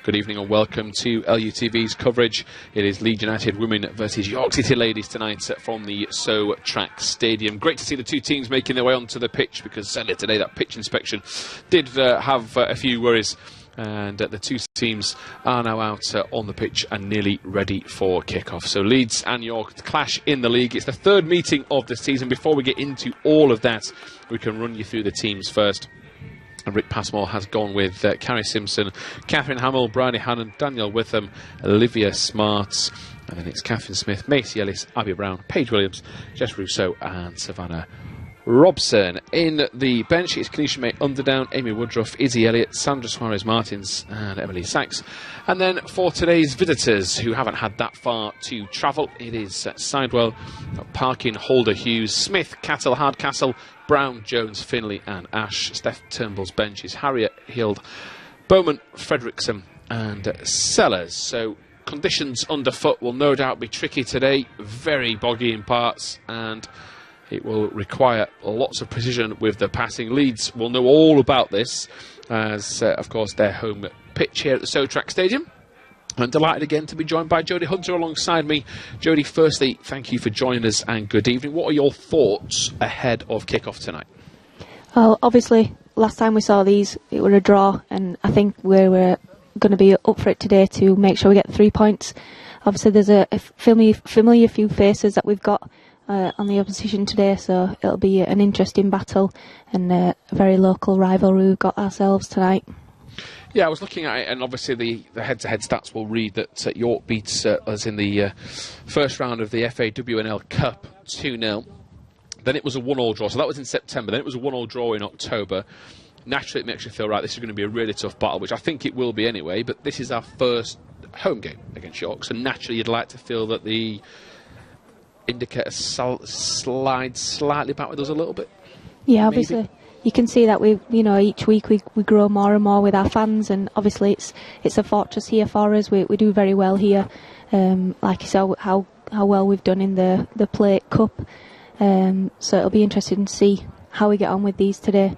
Good evening and welcome to LUTV's coverage. It is Leeds United women versus York City ladies tonight from the So Track Stadium. Great to see the two teams making their way onto the pitch, because certainly today that pitch inspection did have a few worries. And the two teams are now out on the pitch and nearly ready for kick-off. So Leeds and York clash in the league. It's the third meeting of the season. Before we get into all of that, we can run you through the teams first. And Rick Passmore has gone with Carrie Simpson, Catherine Hamill, Bryony Hannon, Danielle Witham, Olivia Smart, and then it's Catherine Smith, Macy Ellis, Abby Brown, Paige Williams, Jess Rousseau and Savannah Robson. In the bench, it's Kanisha May Underdown, Amy Woodruff, Izzy Elliott, Sandra Suarez-Martins and Emily Sachs. And then for today's visitors, who haven't had that far to travel, it is Sidewell, Parkin, Holder, Hughes, Smith, Cattle, Hardcastle, Brown, Jones, Finley and Ash. Steph Turnbull's bench is Harriet, Hild, Bowman, Fredrickson and Sellers. So conditions underfoot will no doubt be tricky today, very boggy in parts, and it will require lots of precision with the passing. Leeds will know all about this, as of course their home pitch here at the So Track Stadium. I'm delighted again to be joined by Jodie Hunter alongside me. Jodie, firstly, thank you for joining us and good evening. What are your thoughts ahead of kick-off tonight? Well, obviously, last time we saw these, it was a draw, and I think we're going to be up for it today to make sure we get 3 points. Obviously, there's a familiar few faces that we've got on the opposition today, so it'll be an interesting battle and a very local rivalry we've got ourselves tonight. Yeah, I was looking at it, and obviously the head-to-head stats will read that York beats us in the first round of the FAWNL Cup 2-0. Then it was a 1-1 draw, so that was in September. Then it was a 1-1 draw in October. Naturally, it makes you feel, right, this is going to be a really tough battle, which I think it will be anyway, but this is our first home game against York, so naturally you'd like to feel that the indicator slides slightly back with us a little bit. Yeah, obviously. Maybe. You can see that each week we grow more and more with our fans, and obviously it's a fortress here for us. We do very well here, like you saw how well we've done in the Plate Cup. So it'll be interesting to see how we get on with these today.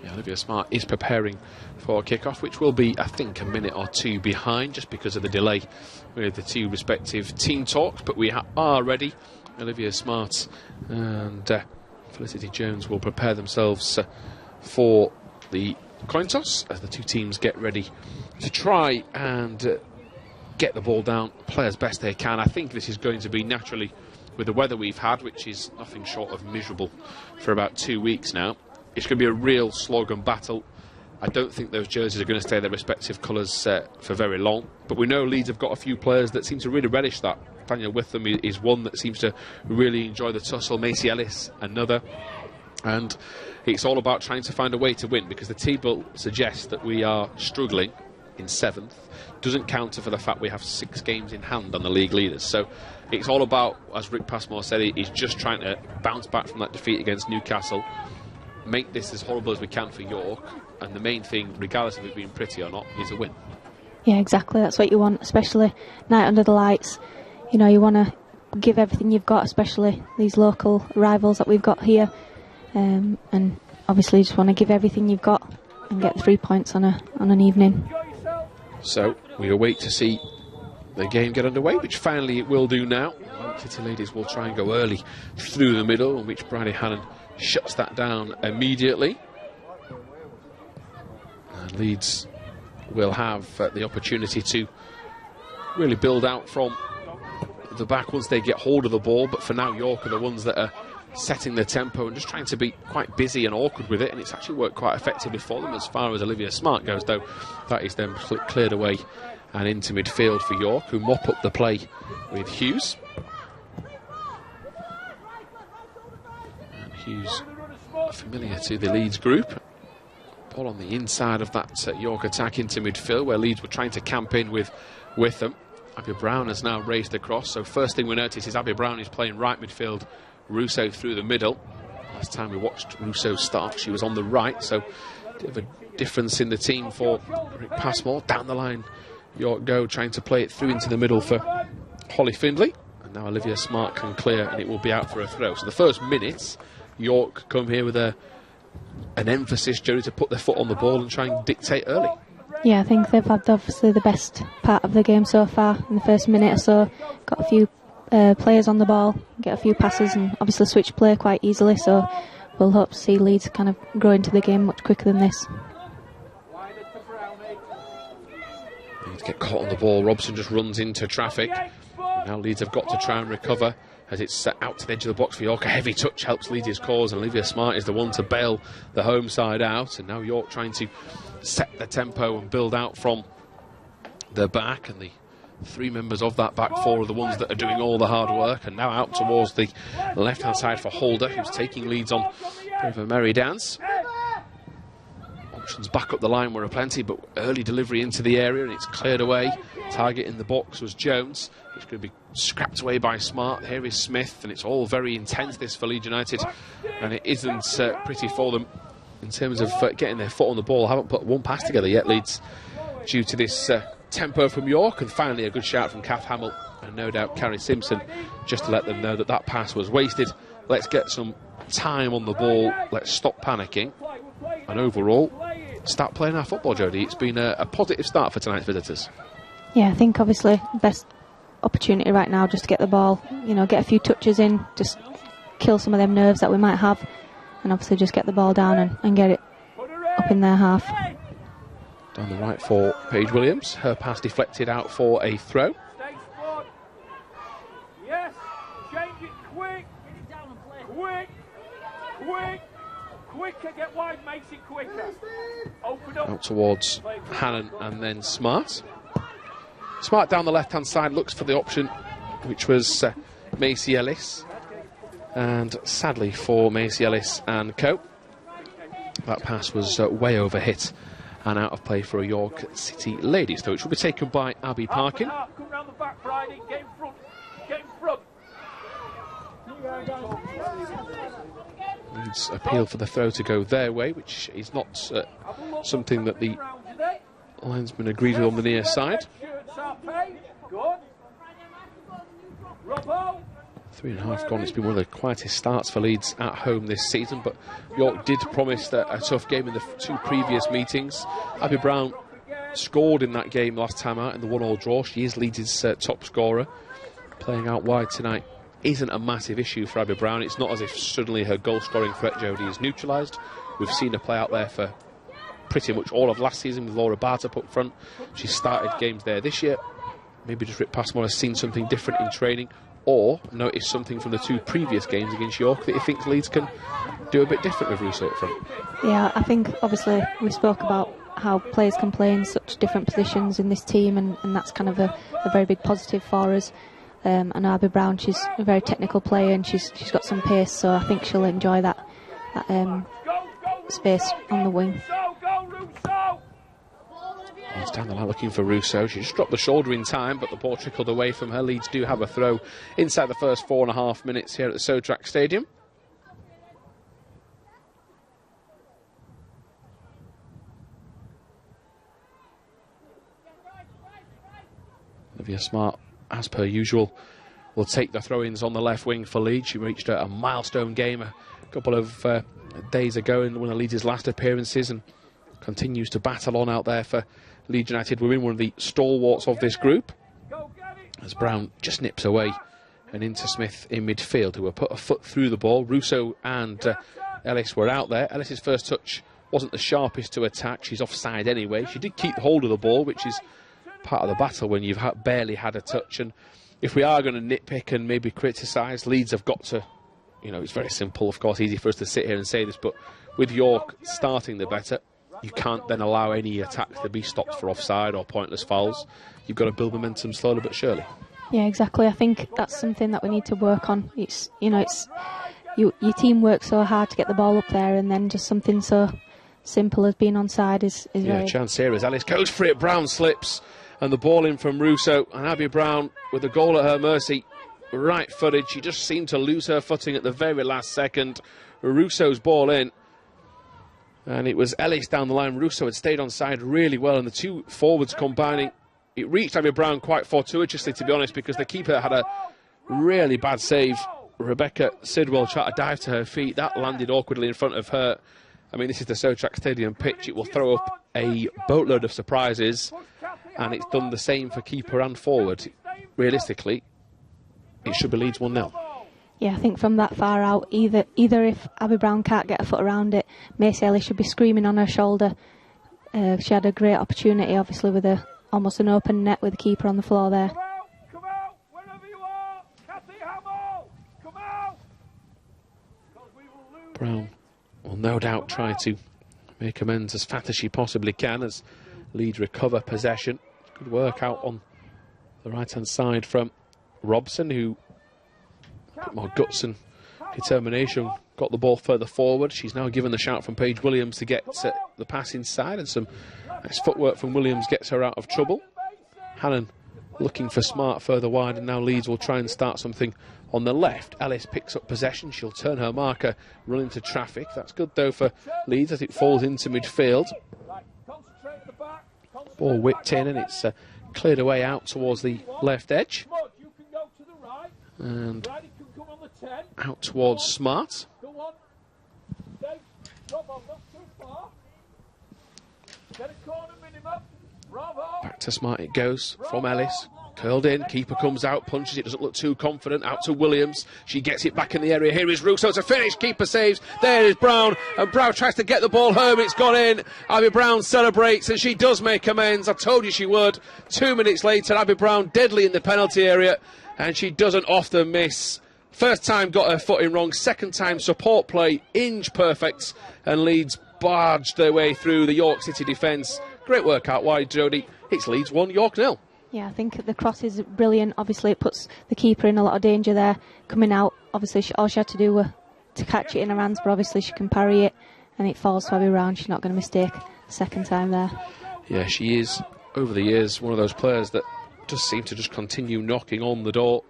Yeah, Olivia Smart is preparing for kick-off, which will be, I think, a minute or two behind, just because of the delay with the two respective team talks. But we are ready. Olivia Smart and Felicity Jones will prepare themselves for the coin toss as the two teams get ready to try and get the ball down, play as best they can. I think this is going to be, naturally, with the weather we've had, which is nothing short of miserable for about 2 weeks now, it's going to be a real slog and battle. I don't think those jerseys are going to stay their respective colours for very long, but we know Leeds have got a few players that seem to really relish that. Daniel Witham is one that seems to really enjoy the tussle, Macy Ellis another, and it's all about trying to find a way to win, because the table suggests that we are struggling in 7th, doesn't counter for the fact we have 6 games in hand on the league leaders. So it's all about, as Rick Passmore said, he's just trying to bounce back from that defeat against Newcastle, make this as horrible as we can for York, and the main thing, regardless of it being pretty or not, is a win. Yeah, exactly, that's what you want, especially night under the lights. You know, you want to give everything you've got, especially these local rivals that we've got here, and obviously you just want to give everything you've got and get 3 points on an evening. So we await to see the game get underway, which finally it will do now. City ladies will try and go early through the middle, in which Bryony Hannon shuts that down immediately. And Leeds will have the opportunity to really build out from the back once they get hold of the ball, but for now York are the ones that are setting the tempo and just trying to be quite busy and awkward with it, and it's actually worked quite effectively for them. As far as Olivia Smart goes, though, that is then cleared away and into midfield for York, who mop up the play with Hughes. And Hughes, familiar to the Leeds group. Ball on the inside of that York attack into midfield, where Leeds were trying to camp in with them. Abby Brown has now raised across, so first thing we notice is Abby Brown is playing right midfield, Rousseau through the middle. Last time we watched Rousseau start, she was on the right, so a bit of a difference in the team for Rick Passmore. Down the line, York go, trying to play it through into the middle for Holly Findlay, and now Olivia Smart can clear and it will be out for a throw. So the first minutes, York come here with an emphasis, Jodie, to put their foot on the ball and try and dictate early. Yeah, I think they've had obviously the best part of the game so far in the first minute or so. Got a few players on the ball, get a few passes, and obviously switch play quite easily. So we'll hope to see Leeds kind of grow into the game much quicker than this. Leeds get caught on the ball. Robson just runs into traffic. Now Leeds have got to try and recover as it's out to the edge of the box for York. A heavy touch helps Leeds' cause, and Olivia Smart is the one to bail the home side out. And now York trying to set the tempo and build out from the back, and the three members of that back four are the ones that are doing all the hard work. And now out towards the left hand side for Holder, who's taking Leeds on a bit of a merry dance. Options back up the line were aplenty, but early delivery into the area and it's cleared away. Target in the box was Jones. It's going to be scrapped away by Smart. Here is Smith, and it's all very intense this for Leeds United, and it isn't pretty for them in terms of getting their foot on the ball. Haven't put one pass together yet, Leeds, due to this tempo from York. And finally a good shout from Kath Hamill and no doubt Carrie Simpson, just to let them know that that pass was wasted. Let's get some time on the ball, let's stop panicking, and overall start playing our football, Jodie. It's been a positive start for tonight's visitors. Yeah, I think obviously best opportunity right now just to get the ball, you know, get a few touches in, just kill some of them nerves that we might have, and obviously just get the ball down and get it up in their half. Down the right for Paige Williams. Her pass deflected out for a throw. Yes, change it quick. Quick. Quicker, get wide, Macy, quicker. Open up. Out towards Hannon and then Smart. Smart down the left hand side looks for the option, which was Macy Ellis. And sadly for Macy Ellis and co, that pass was way over hit and out of play for a York City ladies, though, which will be taken by Abby Parkin. Come round the back, Friday. Get in front. Get in front. Leeds appeal for the throw to go their way, which is not something that the linesman agreed with on the near side. 3.5 gone. It's been one of the quietest starts for Leeds at home this season, but York did promise a tough game in the two previous meetings. Abby Brown scored in that game last time out in the 1-1 draw. She is Leeds' top scorer. Playing out wide tonight isn't a massive issue for Abby Brown. It's not as if suddenly her goal-scoring threat, Jodie, is neutralised. We've seen her play out there for pretty much all of last season with Laura Bartup up front. She started games there this year. Maybe just Rick Passmore has seen something different in training, or noticed something from the two previous games against York that he thinks Leeds can do a bit different with Russo up front. Yeah, I think obviously we spoke about how players can play in such different positions in this team, and that's kind of a very big positive for us. And Abby Brown, she's a very technical player and she's got some pace, so I think she'll enjoy that space on the wing. He's down the line looking for Russo. She just dropped the shoulder in time, but the ball trickled away from her. Leeds do have a throw inside the first 4.5 minutes here at the Sotrac Stadium. Olivia Smart, as per usual, will take the throw-ins on the left wing for Leeds. She reached a milestone game a couple of days ago in one of Leeds' last appearances, and continues to battle on out there for Leeds United Women, one of the stalwarts of this group, as Brown just nips away and into Smith in midfield, who will put a foot through the ball. Russo and Ellis were out there. Ellis's first touch wasn't the sharpest to attack. She's offside anyway. She did keep hold of the ball, which is part of the battle when you've barely had a touch. And if we are going to nitpick and maybe criticise, Leeds have got to, you know, it's very simple, of course, easy for us to sit here and say this, but with York starting the better, you can't then allow any attacks to be stopped for offside or pointless fouls. You've got to build momentum slowly but surely. Yeah, exactly. I think that's something that we need to work on. It's, you know, it's your team works so hard to get the ball up there, and then just something so simple as being onside is very... Chance here as Alice goes for it. Brown slips, and the ball in from Russo, and Abby Brown with the goal at her mercy, right-footed. She just seemed to lose her footing at the very last second. Russo's ball in, and it was Ellis down the line. Russo had stayed on side really well, and the two forwards combining. It reached Abby Brown quite fortuitously, to be honest, because the keeper had a really bad save. Rebecca Sidwell tried to dive to her feet. That landed awkwardly in front of her, I mean, this is the Sotrac Stadium pitch. It will throw up a boatload of surprises, and it's done the same for keeper and forward. Realistically, it should be Leeds 1-0. Yeah, I think from that far out, either if Abby Brown can't get a foot around it, Macy Ellis should be screaming on her shoulder. She had a great opportunity, obviously, with almost an open net with the keeper on the floor there. Come out, wherever you are. Cathy Hamill, come out. Brown will no doubt try to make amends as fat as she possibly can as Leeds recover possession. Good work out on the right-hand side from Robson, who put more guts and determination, got the ball further forward. She's now given the shout from Paige Williams to get the pass inside, and some nice footwork from Williams gets her out of trouble. Hannon looking for Smart further wide, and now Leeds will try and start something on the left. Ellis picks up possession. She'll turn her marker, run into traffic. That's good though for Leeds as it falls into midfield. Ball whipped in, and it's cleared away out towards the left edge. And out towards Smart. Back to Smart it goes from Ellis. Curled in, keeper comes out, punches it, doesn't look too confident, out to Williams. She gets it back in the area. Here is Russo to finish, keeper saves. There is Brown, and Brown tries to get the ball home. It's gone in. Abby Brown celebrates, and she does make amends. I told you she would. 2 minutes later, Abby Brown deadly in the penalty area, and she doesn't often miss. First time got her footing wrong, second time support play, inch perfect, and Leeds barged their way through the York City defence. Great work out wide, Jodie. It's Leeds 1, York 0. Yeah, I think the cross is brilliant. Obviously, it puts the keeper in a lot of danger there. Coming out, obviously, all she had to do was to catch it in her hands, but obviously she can parry it, and it falls to Abby Brown. She's not going to mistake the second time there. Yeah, she is, over the years, one of those players that just seem to just continue knocking on the door.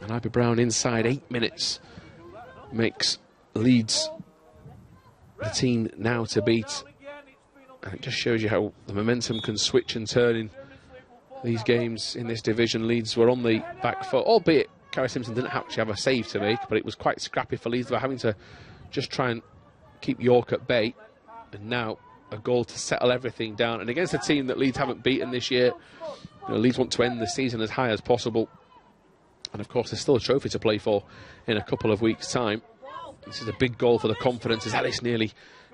And Abby Brown inside 8 minutes makes Leeds the team now to beat. And it just shows you how the momentum can switch and turn in these games in this division. Leeds were on the back foot, albeit Carrie Simpson didn't actually have a save to make, but it was quite scrappy for Leeds. They were having to just try and keep York at bay, and now a goal to settle everything down. And against a team that Leeds haven't beaten this year, Leeds want to end the season as high as possible. And of course there's still a trophy to play for in a couple of weeks' time. This is a big goal for the confidence as Ellis nearly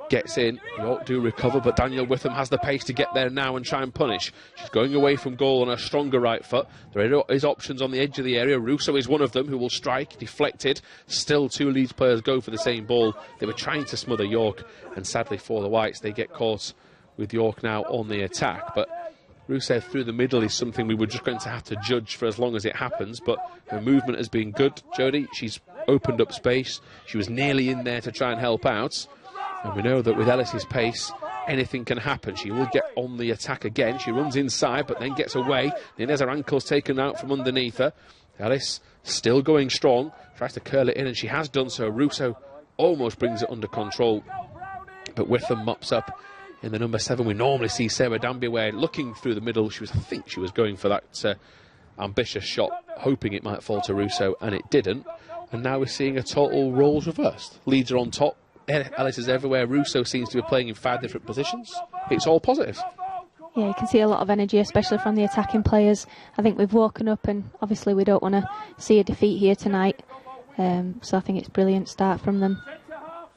gets in. York do recover, but Daniel Witham has the pace to get there now and try and punish. She's going away from goal on her stronger right foot. There is options on the edge of the area. Russo is one of them who will strike, deflected. Still 2 Leeds players go for the same ball. They were trying to smother York, and sadly for the Whites, they get caught with York now on the attack. But Russo through the middle is something we were just going to have to judge for as long as it happens, but her movement has been good, Jodie. She's opened up space. She was nearly in there to try and help out. And we know that with Ellis's pace, anything can happen. She will get on the attack again. She runs inside, but then gets away. Then has her ankles taken out from underneath her. Ellis still going strong. Tries to curl it in, and she has done so. Russo almost brings it under control. But Witham mops up in the number 7. We normally see Sarah Danby where looking through the middle. I think she was going for that ambitious shot, hoping it might fall to Russo, and it didn't. And now we're seeing a total roles reversed. Leeds are on top. Ellis is everywhere. Russo seems to be playing in 5 different positions. It's all positive. Yeah, you can see a lot of energy, especially from the attacking players. I think we've woken up, and obviously we don't want to see a defeat here tonight. So I think it's a brilliant start from them.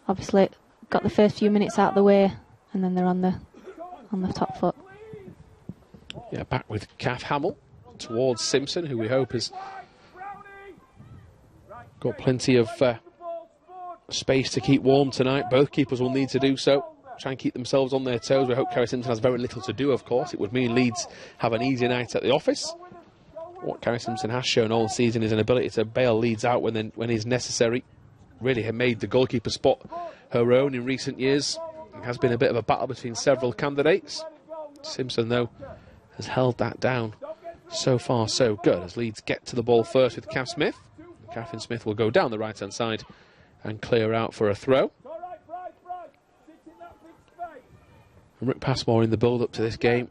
Obviously got the first few minutes out of the way, and then they're on the top foot. Yeah, back with Kath Hamill towards Simpson, who we hope has got plenty of space to keep warm tonight. Both keepers will need to do so, try and keep themselves on their toes. We hope Carrie Simpson has very little to do, of course. It would mean Leeds have an easy night at the office. What Carrie Simpson has shown all season is an ability to bail Leeds out when is necessary. Really have made the goalkeeper spot her own in recent years. It has been a bit of a battle between several candidates. Simpson, though, has held that down. So far, so good, as Leeds get to the ball first with Kath Smith. Catherine Smith will go down the right-hand side and clear out for a throw. And Rick Passmore in the build-up to this game.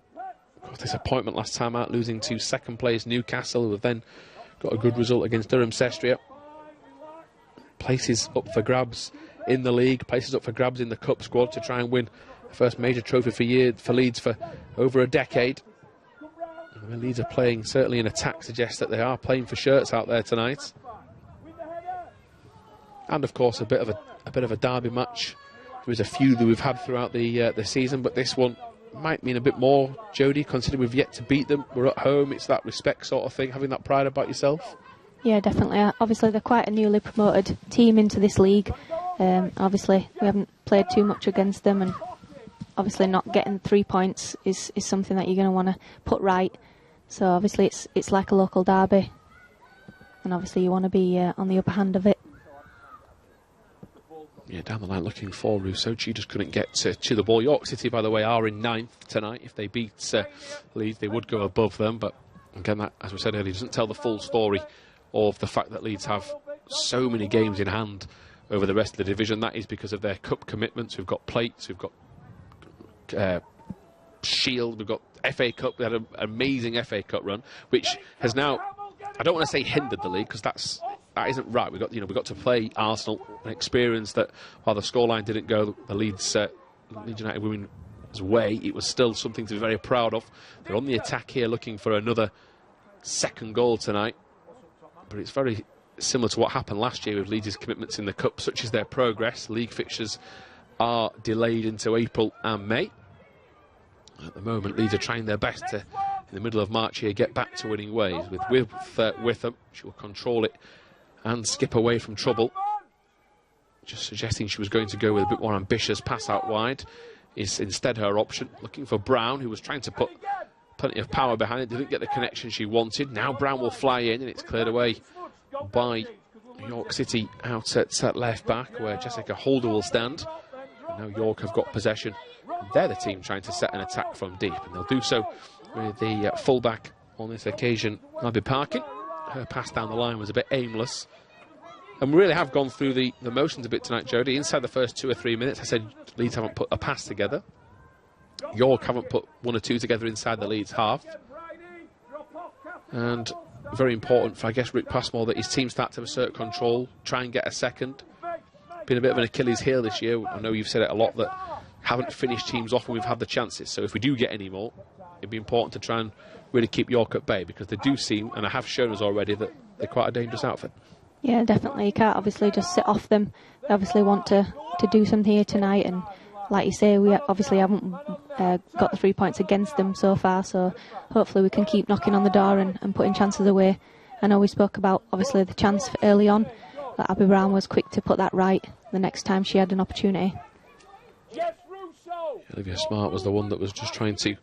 Of course, disappointment last time out, losing to second-place Newcastle, who have then got a good result against Durham Sestria. Places up for grabs in the league, places up for grabs in the cup squad to try and win the first major trophy for Leeds for over a decade. And the Leeds are playing, certainly in attack suggests that they are playing for shirts out there tonight. And of course a bit of a derby match. There's a few that we've had throughout the season, but this one might mean a bit more, Jodie, considering we've yet to beat them. We're at home, it's that respect sort of thing, having that pride about yourself. Yeah, definitely. Obviously, they're quite a newly promoted team into this league. Obviously, we haven't played too much against them, and obviously not getting 3 points is something that you're going to want to put right. So obviously it's like a local derby, and obviously you want to be on the upper hand of it. Yeah, down the line looking for Rousseau. She just couldn't get to the ball. York City, by the way, are in 9th tonight. If they beat Leeds, they would go above them. But again, that, as we said earlier, doesn't tell the full story of the fact that Leeds have so many games in hand over the rest of the division. That is because of their cup commitments. We've got plates, we've got Shield, we've got FA Cup. They had an amazing FA Cup run, which has now, I don't want to say hindered the league, because that isn't right. We got to play Arsenal, an experience that while the scoreline didn't go the Leeds United Women's way, it was still something to be very proud of. They're on the attack here, looking for another second goal tonight, but it's very similar to what happened last year with Leeds' commitments in the cup, such as their progress. League fixtures are delayed into April and May. At the moment, Leeds are trying their best to, in the middle of March here, get back to winning ways. With Witham, she will control it and skip away from trouble. Just suggesting she was going to go with a bit more ambitious pass out wide is instead her option. Looking for Brown, who was trying to put plenty of power behind it, didn't get the connection she wanted. Now Brown will fly in, and it's cleared away by York City out at left back, where Jessica Holder will stand. And now York have got possession. They're the team trying to set an attack from deep, and they'll do so with the full-back on this occasion, Abby Parkin. Her pass down the line was a bit aimless. And we really have gone through the motions a bit tonight, Jodie. Inside the first 2 or 3 minutes, I said Leeds haven't put a pass together. York haven't put 1 or 2 together inside the Leeds half. And very important for, I guess, Rick Passmore that his team start to assert control, try and get a second. Been a bit of an Achilles heel this year. I know you've said it a lot, that haven't finished teams off when we've had the chances. So if we do get any more, it'd be important to try and really keep York at bay, because they do seem, and I have shown us already, that they're quite a dangerous outfit. Yeah, definitely. You can't obviously just sit off them. They obviously want to do something here tonight, and like you say, we obviously haven't got the 3 points against them so far, so hopefully we can keep knocking on the door and putting chances away. I know we spoke about obviously the chance early on, that Abby Brown was quick to put that right the next time she had an opportunity. Olivia Smart was the one that was just trying to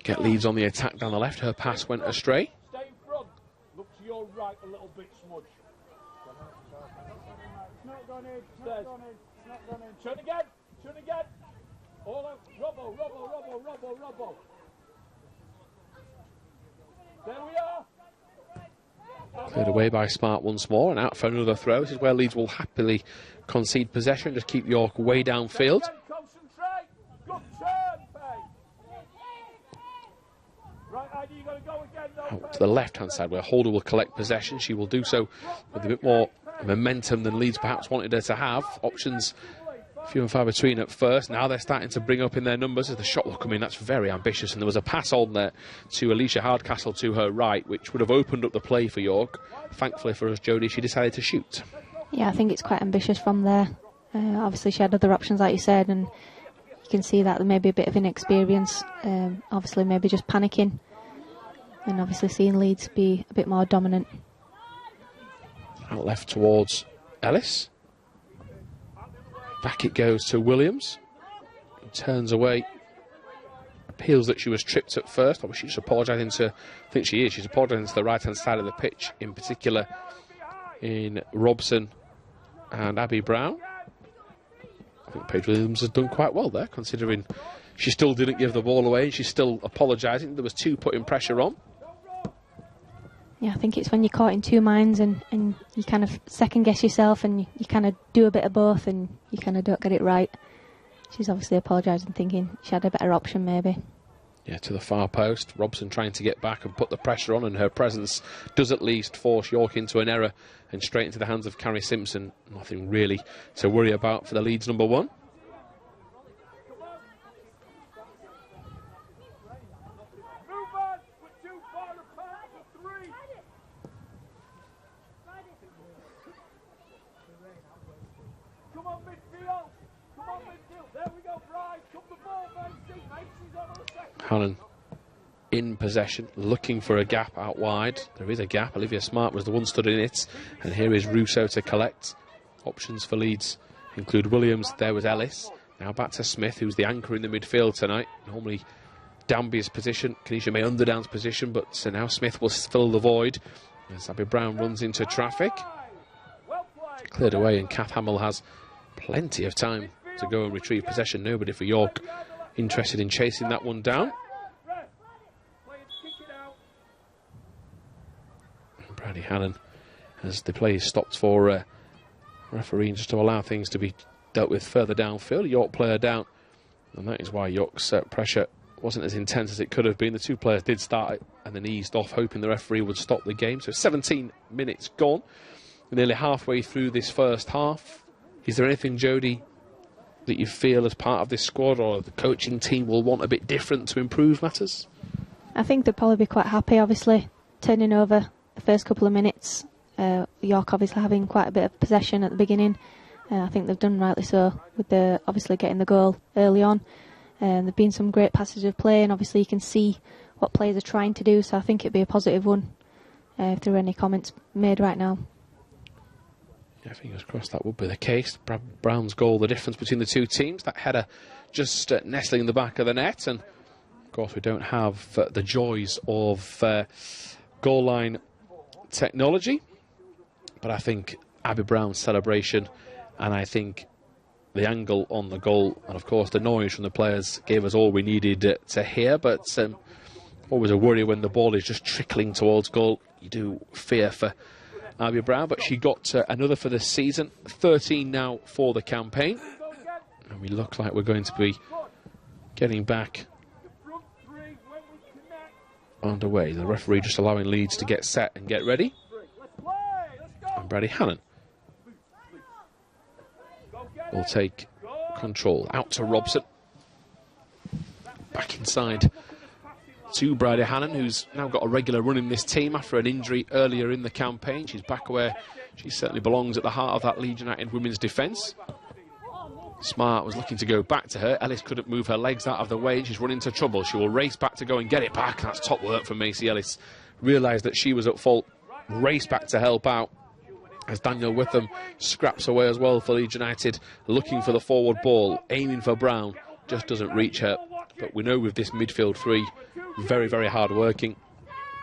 get Leeds on the attack down the left. Her pass went astray. Look to your right a little bit, Smudge. Turn again. All out. Robbo. There we are. Cleared away by Smart once more, and out for another throw. This is where Leeds will happily concede possession, just keep York way downfield. Concentrate. Good turn, Faye. Right, Heidi, you got to go again. Out to the left-hand side, where Holder will collect possession. She will do so with a bit more momentum than Leeds perhaps wanted her to have. Options few and far between at first. Now they're starting to bring up in their numbers as the shot will come in. That's very ambitious, and there was a pass on there to Alicia Hardcastle to her right, which would have opened up the play for York. Thankfully for us, Jodie, she decided to shoot. Yeah, I think it's quite ambitious from there. Obviously she had other options, like you said, and you can see that there may be a bit of inexperience, obviously maybe just panicking, and obviously seeing Leeds be a bit more dominant. Out left towards Ellis. Back it goes to Williams. Turns away. Appeals that she was tripped at first. Obviously she's apologising to, I think she is, she's apologising to the right hand side of the pitch, in particular in Robson and Abby Brown. I think Paige Williams has done quite well there, considering she still didn't give the ball away and she's still apologising. There was 2 putting pressure on. Yeah, I think it's when you're caught in 2 minds and you kind of second guess yourself, and you kind of do a bit of both and you kind of don't get it right. She's obviously apologising, thinking she had a better option maybe. Yeah, to the far post. Robson trying to get back and put the pressure on, and her presence does at least force York into an error and straight into the hands of Carrie Simpson. Nothing really to worry about for the Leeds number 1. Hannon in possession, looking for a gap out wide. There is a gap. Olivia Smart was the one stood in it, and here is Russo to collect. Options for Leeds include Williams. There was Ellis. Now back to Smith, who's the anchor in the midfield tonight. Normally Danby's position, Kenesha May Underdown's position, but so now Smith will fill the void as Abby Brown runs into traffic. Cleared away, and Kath Hamill has plenty of time to go and retrieve possession. Nobody for York interested in chasing that one down. Brady Hannon, as the play is stopped for referee, just to allow things to be dealt with further downfield. York player down, and that is why York's pressure wasn't as intense as it could have been. The two players did start it and then eased off, hoping the referee would stop the game. So 17 minutes gone, nearly halfway through this first half. Is there anything, Jodie, that you feel as part of this squad or the coaching team will want a bit different to improve matters? I think they'll probably be quite happy, obviously, turning over the first couple of minutes. York obviously having quite a bit of possession at the beginning. I think they've done rightly so with the obviously getting the goal early on. There've been some great passages of play, and obviously you can see what players are trying to do, so I think it'd be a positive one if there are any comments made right now. Yeah, fingers crossed that would be the case. Brown's goal, the difference between the two teams. That header just nestling in the back of the net, and of course we don't have the joys of goal line technology, but I think Abby Brown's celebration, and I think the angle on the goal, and of course the noise from the players gave us all we needed to hear. But always a worry when the ball is just trickling towards goal. You do fear for Abby Brown, but she got another for this season. 13 now for the campaign, and we look like we're going to be getting back underway. The referee just allowing Leeds to get set and get ready. And Brady Hannon will take control. Out to Robson. Back inside to Brady Hannon, who's now got a regular run in this team after an injury earlier in the campaign. She's back where she certainly belongs, at the heart of that Leeds United women's defence. Smart was looking to go back to her. Ellis couldn't move her legs out of the way, and she's run into trouble. She will race back to go and get it back. That's top work from Macy Ellis. Realised that she was at fault, race back to help out, as Daniel Witham scraps away as well for Leeds United, looking for the forward ball, aiming for Brown, just doesn't reach her. But we know with this midfield three, very, very hard working,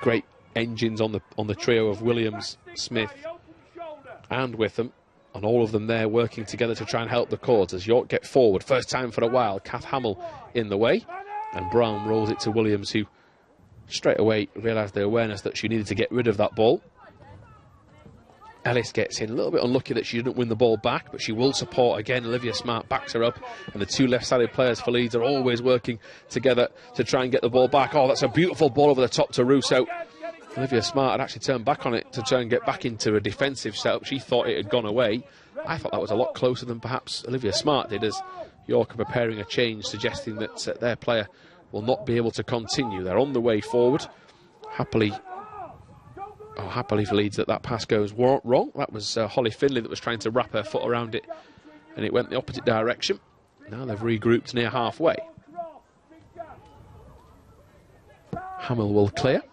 great engines on the trio of Williams, Smith and Witham, and all of them there working together to try and help the cause as York get forward. First time for a while, Kath Hamill in the way, and Brown rolls it to Williams, who straight away realised the awareness that she needed to get rid of that ball. Ellis gets in, a little bit unlucky that she didn't win the ball back, but she will support again. Olivia Smart backs her up, and the two left-sided players for Leeds are always working together to try and get the ball back. Oh, that's a beautiful ball over the top to Russo. Olivia Smart had actually turned back on it to try and get back into a defensive setup. She thought it had gone away. I thought that was a lot closer than perhaps Olivia Smart did, as York are preparing a change, suggesting that their player will not be able to continue. They're on the way forward. Happily for Leeds that pass goes wrong. That was Holly Finlay that was trying to wrap her foot around it, and it went the opposite direction. Now they've regrouped near halfway. Hamill will clear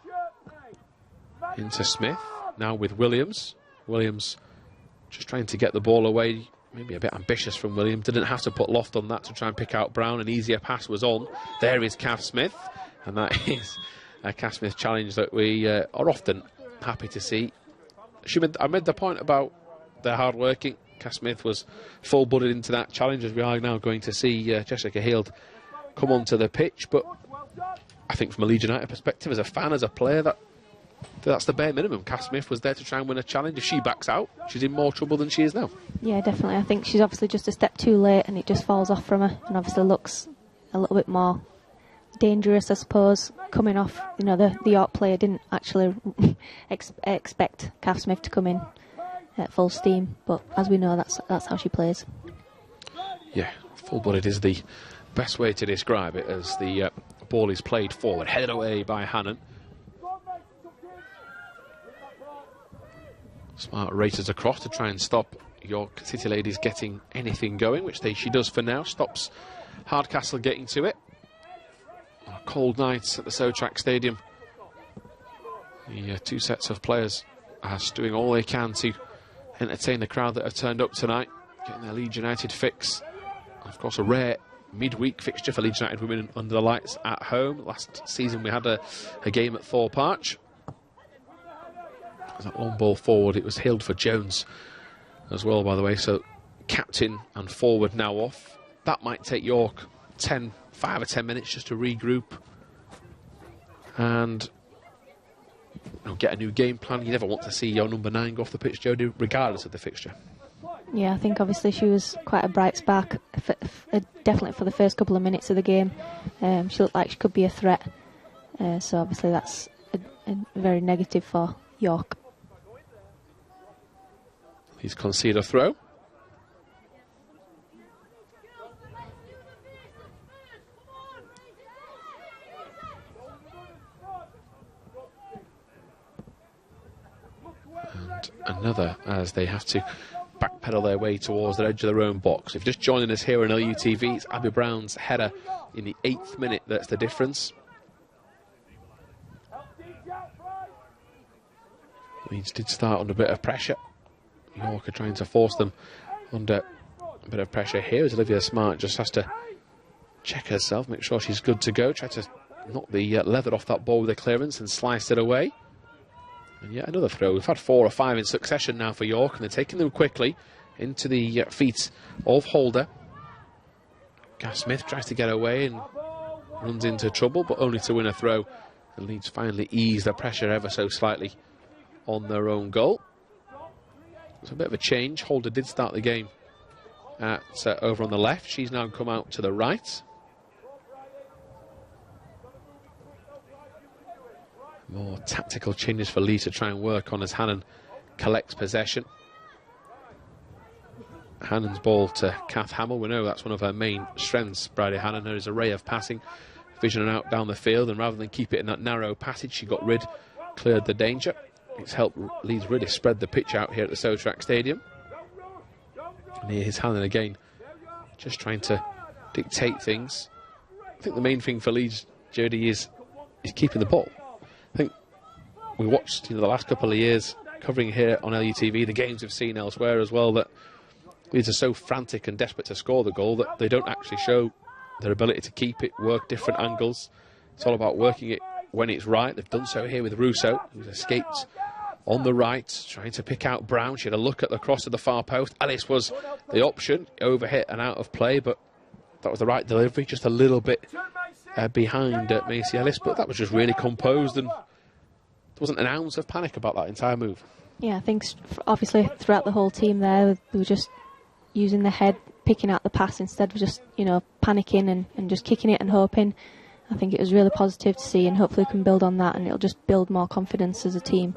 into Smith, now with Williams. Williams just trying to get the ball away, maybe a bit ambitious from Williams. Didn't have to put loft on that to try and pick out Brown. An easier pass was on. There is Kath Smith, and that is a Kath Smith challenge that we are often happy to see. I made the point about their hard working. Kath Smith was full-blooded into that challenge, as we are now going to see Jessica Heald come onto the pitch. But I think from a Leeds United perspective, as a fan, as a player, that's the bare minimum. Kath Smith was there to try and win a challenge. If she backs out, she's in more trouble than she is now. Yeah, definitely. I think she's obviously just a step too late, and it just falls off from her, and obviously looks a little bit more dangerous, I suppose, coming off. You know, the York player didn't actually expect Kath Smith to come in at full steam, but as we know, that's how she plays. Yeah, full-blooded is the best way to describe it, as the ball is played forward, headed away by Hannon. Smart races across to try and stop York City Ladies getting anything going, which she does for now. Stops Hardcastle getting to it. On a cold night at the Sotrac Stadium, the two sets of players are doing all they can to entertain the crowd that have turned up tonight, getting their Leeds United fix. Of course, a rare midweek fixture for Leeds United women under the lights at home. Last season we had a game at Thorpe Arch. That long ball forward, it was healed for Jones as well, by the way. So captain and forward now off. That might take York 5 or 10 minutes just to regroup and get a new game plan. You never want to see your number 9 go off the pitch, Jodie, regardless of the fixture. Yeah, I think obviously she was quite a bright spark, definitely for the first couple of minutes of the game. She looked like she could be a threat, so obviously that's a very negative for York. He's conceded a throw. And another, as they have to backpedal their way towards the edge of their own box. If you're just joining us here on LUTV, it's Abby Brown's header in the 8th minute that's the difference. Leeds did start under a bit of pressure. York are trying to force them under a bit of pressure here, as Olivia Smart just has to check herself, make sure she's good to go, try to knock the leather off that ball with a clearance and slice it away. And yet another throw. We've had 4 or 5 in succession now for York, and they're taking them quickly into the feet of Holder. Kath Smith tries to get away and runs into trouble, but only to win a throw. And Leeds finally ease the pressure ever so slightly on their own goal. It's a bit of a change. Holder did start the game over on the left. She's now come out to the right. More tactical changes for Leeds to try and work on as Hannon collects possession. Hannon's ball to Kath Hamill. We know that's one of her main strengths, Bridie Hannon, her array of passing, visioning out down the field, and rather than keep it in that narrow passage, she cleared the danger. It's helped Leeds really spread the pitch out here at the Sotrac Stadium. And here's Hannon again, just trying to dictate things. I think the main thing for Leeds, Jodie, is keeping the ball. I think we watched the last couple of years covering here on LUTV, the games we've seen elsewhere as well, that Leeds are so frantic and desperate to score the goal that they don't actually show their ability to keep it, work different angles. It's all about working it when it's right. They've done so here with Russo, who's escaped on the right, trying to pick out Brown. She had a look at the cross of the far post. Ellis was the option, overhit and out of play, but that was the right delivery, just a little bit behind Macy Ellis, but that was just really composed, and there wasn't an ounce of panic about that entire move. Yeah, I think obviously throughout the whole team there, they were just using the head, picking out the pass instead of just, panicking and just kicking it and hoping. I think it was really positive to see, and hopefully we can build on that, and it'll just build more confidence as a team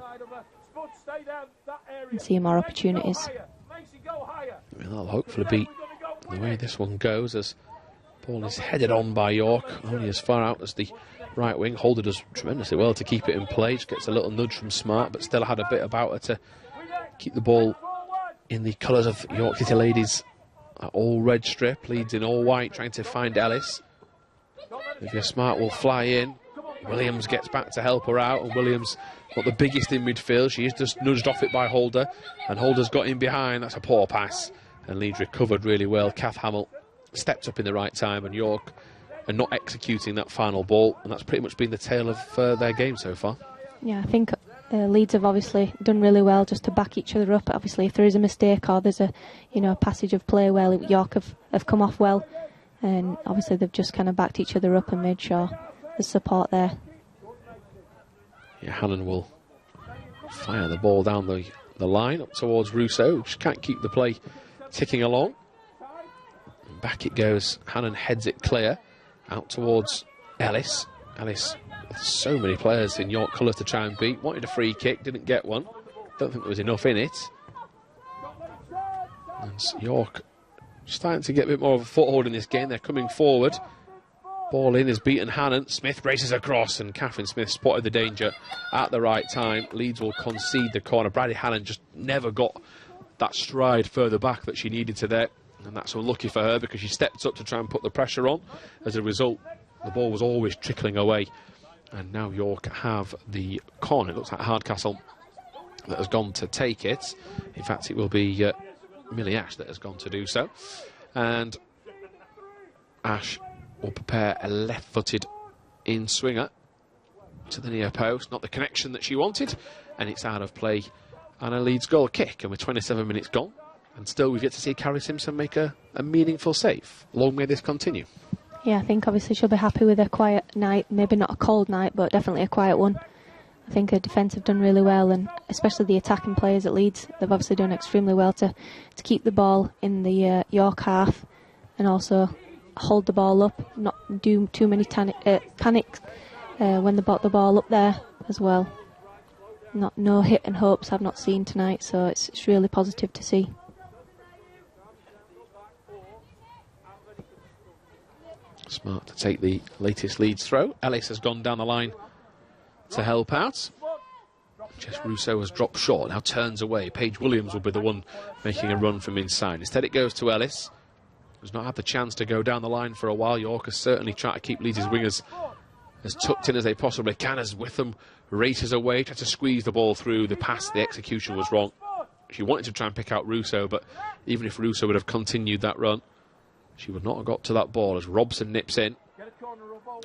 and see more opportunities. That'll hopefully be the way this one goes, as ball is headed on by York, only as far out as the right wing. Holder does tremendously well to keep it in play, just gets a little nudge from Smart, but still had a bit about her to keep the ball in the colours of York City Ladies. All red strip, Leeds in all white, trying to find Ellis. Olivia Smart will fly in. Williams gets back to help her out, and Williams not the biggest in midfield. She is just nudged off it by Holder, and Holder's got in behind. That's a poor pass, and Leeds recovered really well. Kath Hamill stepped up in the right time, and York are not executing that final ball, and that's pretty much been the tale of their game so far. Yeah, I think Leeds have obviously done really well just to back each other up. Obviously, if there is a mistake or there's a passage of play where York have come off well, and obviously they've just kind of backed each other up and made sure there's support there. Yeah, Hannon will fire the ball down the line up towards Russo, which can't keep the play ticking along. And back it goes. Hannon heads it clear out towards Ellis. Ellis, with so many players in York colours to try and beat. Wanted a free kick, didn't get one. Don't think there was enough in it. And York starting to get a bit more of a foothold in this game. They're coming forward. Ball in is beaten Hannon. Smith races across, and Catherine Smith spotted the danger at the right time. Leeds will concede the corner. Bradley Hannon just never got that stride further back that she needed to there, and that's unlucky for her because she stepped up to try and put the pressure on. As a result, the ball was always trickling away, and now York have the corner. It looks like Hardcastle that has gone to take it. In fact, it will be Millie Ash that has gone to do so, and Ash will prepare a left-footed in-swinger to the near post. Not the connection that she wanted, and it's out of play, and a Leeds goal kick. And with 27 minutes gone, and still we've yet to see Carrie Simpson make a meaningful save. Long may this continue. Yeah, I think obviously she'll be happy with a quiet night. Maybe not a cold night, but definitely a quiet one. I think her defence have done really well, and especially the attacking players at Leeds, they've obviously done extremely well to keep the ball in the York half, and also hold the ball up, not do too many panics when they brought the ball up there as well. No hit and hopes I've not seen tonight, so it's really positive to see. Smart to take the latest Leeds throw. Ellis has gone down the line to help out. Jess Rousseau has dropped short, now turns away. Paige Williams will be the one making a run from inside. Instead it goes to Ellis, who's not had the chance to go down the line for a while. York has certainly tried to keep Leeds' wingers as tucked in as they possibly can, as Witham races away, tried to squeeze the ball through. The pass, the execution was wrong. She wanted to try and pick out Rousseau, but even if Rousseau would have continued that run, she would not have got to that ball as Robson nips in.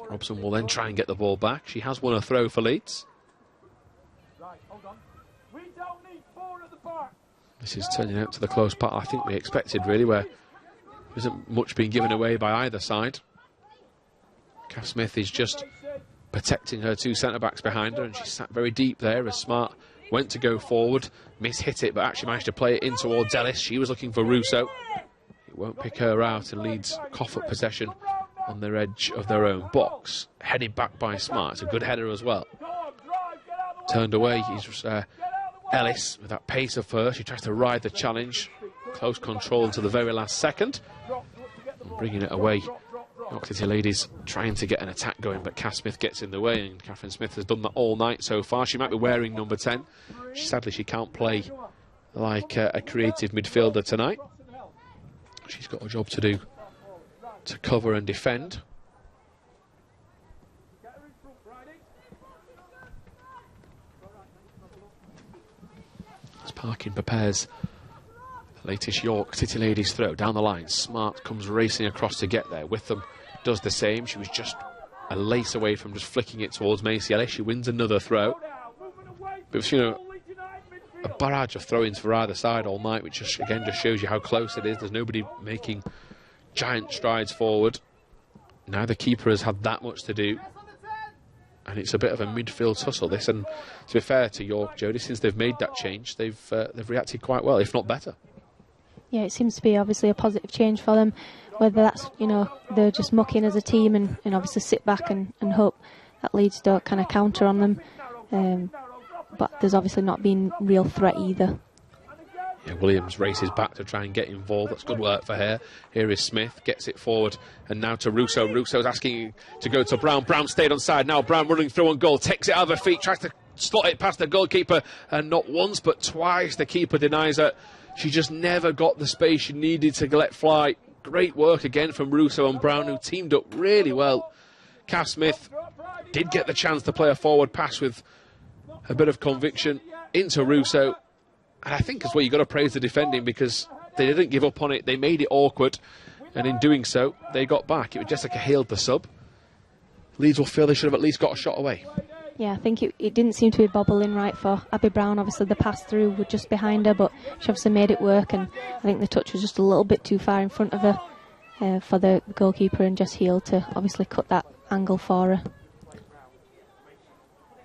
Robson will then try and get the ball back. She has won a throw for Leeds. This is turning out to the close part I think we expected, really, where there isn't much being given away by either side. Kath Smith is just protecting her two centre-backs behind her, and she sat very deep there as Smart went to go forward, hit it, but actually managed to play it in towards Ellis. She was looking for Rousseau. It won't pick her out, and Leeds cough up possession on their edge of their own box. Headed back by Smart. It's a good header as well. Turned away. He's Ellis with that pace of her. She tries to ride the challenge. Close control until the very last second. And bringing it away. York City ladies trying to get an attack going, but Kath Smith gets in the way, and Catherine Smith has done that all night so far. She might be wearing number 10. Sadly, she can't play like a creative midfielder tonight. She's got a job to do to cover and defend. As Parkin prepares the latest York City ladies throw down the line. Smart comes racing across to get there. Witham does the same. She was just a lace away from just flicking it towards Macy Ellis. She wins another throw. But it's, a barrage of throw-ins for either side all night, which just, again, just shows you how close it is. There's nobody making giant strides forward. Neither keeper has had that much to do, and it's a bit of a midfield tussle, this. And to be fair to York, Jodie, since they've made that change, they've reacted quite well, if not better. Yeah, it seems to be obviously a positive change for them, whether that's, they're just mucking as a team and obviously sit back and hope that Leeds don't kind of counter on them. But there's obviously not been real threat either. Yeah, Williams races back to try and get involved. That's good work for her. Here is Smith, gets it forward, and now to Rousseau. Rousseau's asking to go to Brown. Brown stayed on side. Now Brown running through on goal, takes it out of her feet, tries to slot it past the goalkeeper, and not once but twice the keeper denies her. She just never got the space she needed to let fly. Great work again from Rousseau and Brown, who teamed up really well. Kath Smith did get the chance to play a forward pass with a bit of conviction into Rousseau, and I think as well you've got to praise the defending, because they didn't give up on it. They made it awkward, and in doing so they got back. It was Jessica Heald, the sub. Leeds will feel they should have at least got a shot away. Yeah, I think it didn't seem to be bobbling right for Abby Brown. Obviously the pass through was just behind her, but she obviously made it work, and I think the touch was just a little bit too far in front of her for the goalkeeper and Jess Heald to obviously cut that angle for her.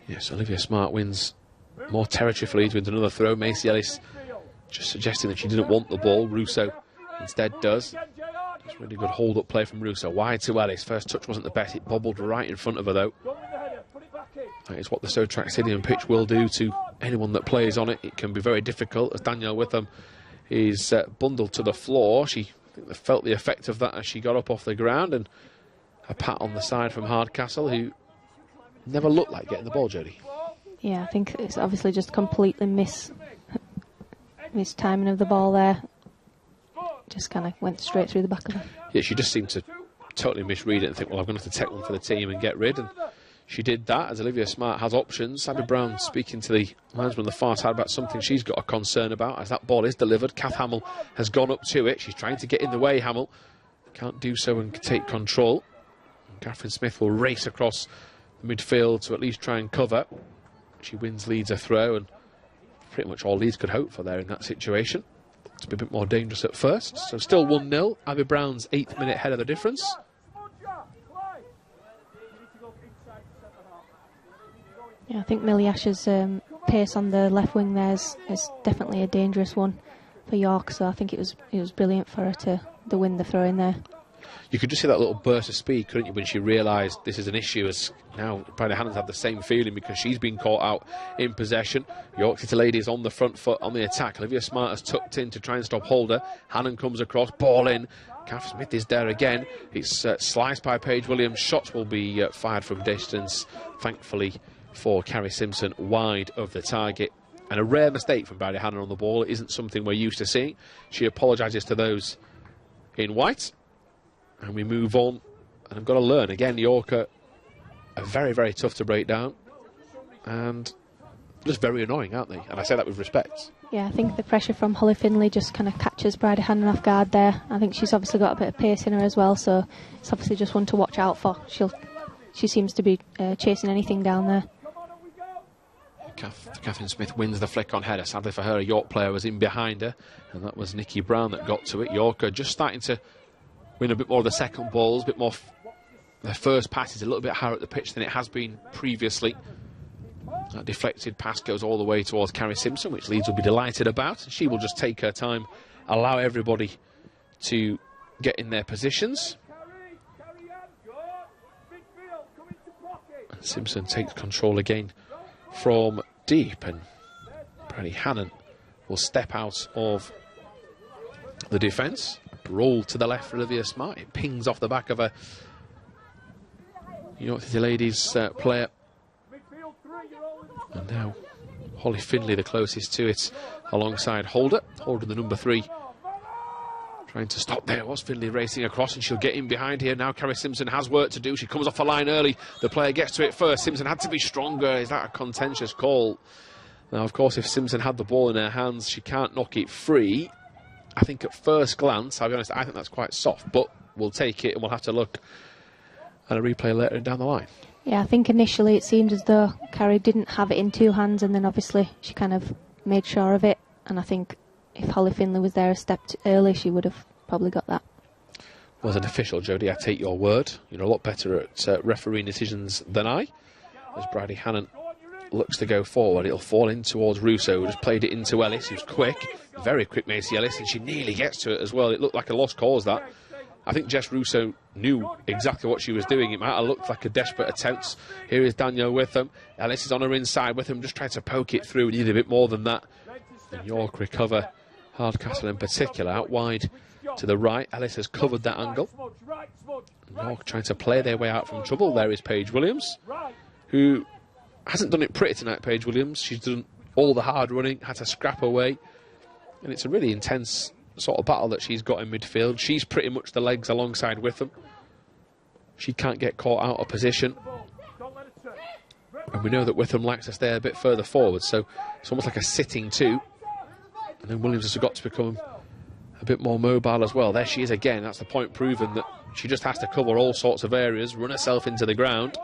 Yes, Olivia Smart wins more territory for Leeds with another throw. Macy Ellis just suggesting that she didn't want the ball. Rousseau instead does. It's really good hold-up play from Russo. Wide to Ellis. First touch wasn't the best. It bobbled right in front of her, though. That is what the So Track Stadium pitch will do to anyone that plays on it. It can be very difficult, as Danielle Witham is bundled to the floor. She felt the effect of that as she got up off the ground, and a pat on the side from Hardcastle, who never looked like getting the ball, Jodie. Yeah, I think it's obviously just completely timing of the ball there. Just kind of went straight through the back of her. Yeah, she just seemed to totally misread it and think, well, I'm going to have to take one for the team and get rid. And she did that, as Olivia Smart has options. Abby Brown speaking to the linesman on the far side about something she's got a concern about, as that ball is delivered. Kath Hamill has gone up to it. She's trying to get in the way, Hamill. Can't do so and take control. And Catherine Smith will race across the midfield to at least try and cover. She wins Leeds a throw, and pretty much all Leeds could hope for there in that situation. To be a bit more dangerous at first. So still 1-0. Abby Brown's 8th minute head of the difference. Yeah, I think Millie Ash's pace on the left wing there is definitely a dangerous one for York. So I think it was brilliant for her to win the throw in there. You could just see that little burst of speed, couldn't you, when she realised this is an issue, as now Bridie Hannon's had the same feeling because she's been caught out in possession. York City Ladies on the front foot on the attack. Olivia Smart has tucked in to try and stop Holder. Hannon comes across, ball in. Kath Smith is there again. It's sliced by Paige Williams. Shots will be fired from distance, thankfully for Carrie Simpson, wide of the target. And a rare mistake from Bridie Hannon on the ball. It isn't something we're used to seeing. She apologises to those in white. And we move on, and I've got to learn. Again, York are very, very tough to break down, and just very annoying, aren't they? And I say that with respect. Yeah, I think the pressure from Holly Finlay just kind of catches Bridie Hannon off guard there. I think she's obviously got a bit of pace in her as well, so it's obviously just one to watch out for. She seems to be chasing anything down there. Catherine Smith wins the flick on header. Sadly for her, a York player was in behind her, and that was Nikki Brown that got to it. York are just starting to win a bit more of the second balls, a bit more. Their first pass is a little bit higher at the pitch than it has been previously. That deflected pass goes all the way towards Carrie Simpson, which Leeds will be delighted about. She will just take her time, allow everybody to get in their positions. And Simpson takes control again from deep, and Bridie Hannon will step out of the defence. Roll to the left for Olivia Smart. It pings off the back of a York City Ladies player. And now Holly Finlay, the closest to it, alongside Holder. Holder, the number 3, trying to stop. There was Finlay racing across, and she'll get in behind here. Now Carrie Simpson has work to do. She comes off the line early. The player gets to it first. Simpson had to be stronger. Is that a contentious call? Now, of course, if Simpson had the ball in her hands, she can't knock it free. I think at first glance, I'll be honest, I think that's quite soft, but we'll take it and we'll have to look at a replay later down the line. Yeah, I think initially it seemed as though Carrie didn't have it in two hands, and then obviously she kind of made sure of it, and I think if Holly Finlay was there a step early, she would have probably got that. Well, as an official, Jodie, I take your word. You're a lot better at refereeing decisions than I. As Bridie Hannon looks to go forward, it'll fall in towards Russo, who just played it into Ellis, who's quick, very quick Macy Ellis, and she nearly gets to it as well. It looked like a lost cause, that. I think Jess Russo knew exactly what she was doing. It might have looked like a desperate attempt. Here is Danielle Witham. Ellis is on her inside. Witham just trying to poke it through. Needed a bit more than that. And York recover. Hardcastle in particular, out wide to the right. Ellis has covered that angle. York trying to play their way out from trouble. There is Paige Williams, who hasn't done it pretty tonight, Paige Williams. She's done all the hard running, had to scrap away. And it's a really intense sort of battle that she's got in midfield. She's pretty much the legs alongside Witham. She can't get caught out of position. And we know that Witham likes to stay a bit further forward, so it's almost like a sitting 2. And then Williams has got to become a bit more mobile as well. There she is again. That's the point proven, that she just has to cover all sorts of areas, run herself into the ground.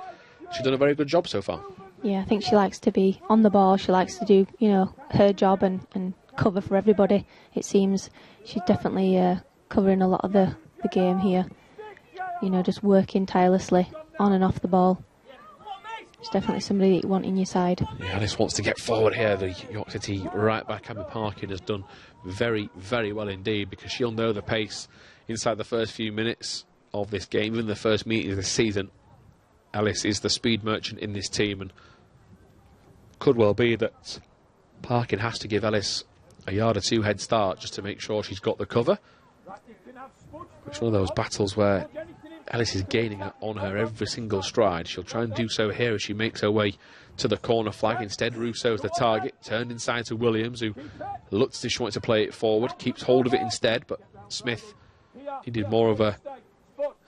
She's done a very good job so far. Yeah, I think she likes to be on the ball. She likes to do, you know, her job and cover for everybody. It seems she's definitely covering a lot of the game here. You know, just working tirelessly on and off the ball. She's definitely somebody that you want in your side. Yeah, Alice wants to get forward here. The York City right back, Abby Parkin, has done very, very well indeed, because she'll know the pace inside the first few minutes of this game, even the first meeting of the season, Ellis is the speed merchant in this team, and could well be that Parkin has to give Ellis a yard or two head start just to make sure she's got the cover. It's one of those battles where Ellis is gaining on her every single stride. She'll try and do so here as she makes her way to the corner flag. Instead, Russo's the target, turned inside to Williams, who looks as if she wants to play it forward, keeps hold of it instead, but Smith, he did more of a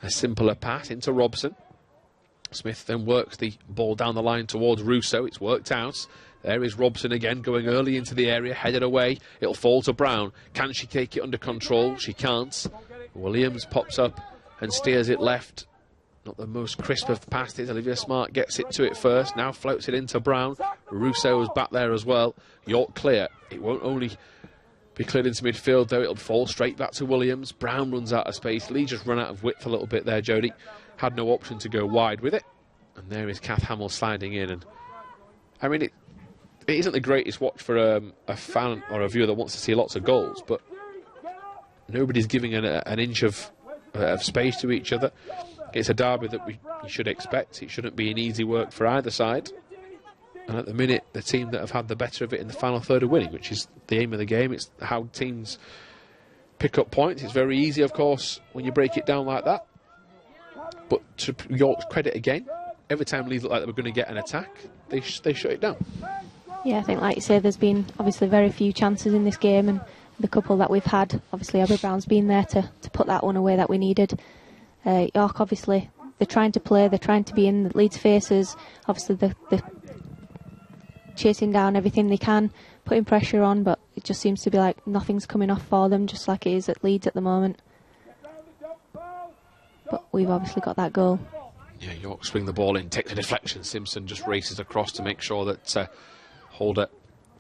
simpler pass into Robson. Smith then works the ball down the line towards Russo. It's worked out. There is Robson again, going early into the area, headed away. It'll fall to Brown. Can she take it under control? She can't. Williams pops up and steers it left. Not the most crisp of passes. Olivia Smart gets it to it first. Now floats it into Brown. Russo is back there as well. York clear. It won't only be cleared into midfield, though. It'll fall straight back to Williams. Brown runs out of space. Lee just run out of width a little bit there, Jodie. Had no option to go wide with it. And there is Kath Hamill sliding in. And I mean, it isn't the greatest watch for a fan or a viewer that wants to see lots of goals, but nobody's giving an inch of space to each other. It's a derby that we should expect. It shouldn't be an easy work for either side. And at the minute, the team that have had the better of it in the final third are winning, which is the aim of the game. It's how teams pick up points. It's very easy, of course, when you break it down like that. But to York's credit again, every time Leeds look like they were going to get an attack, they shut it down. Yeah, I think, like you say, there's been obviously very few chances in this game, and the couple that we've had, obviously Abby Brown's been there to put that one away that we needed. York, obviously, they're trying to play, they're trying to be in the Leeds faces. Obviously, they're chasing down everything they can, putting pressure on, but it just seems to be like nothing's coming off for them, just like it is at Leeds at the moment. But we've obviously got that goal. Yeah, York swing the ball in, takes a deflection. Simpson just races across to make sure that Holder,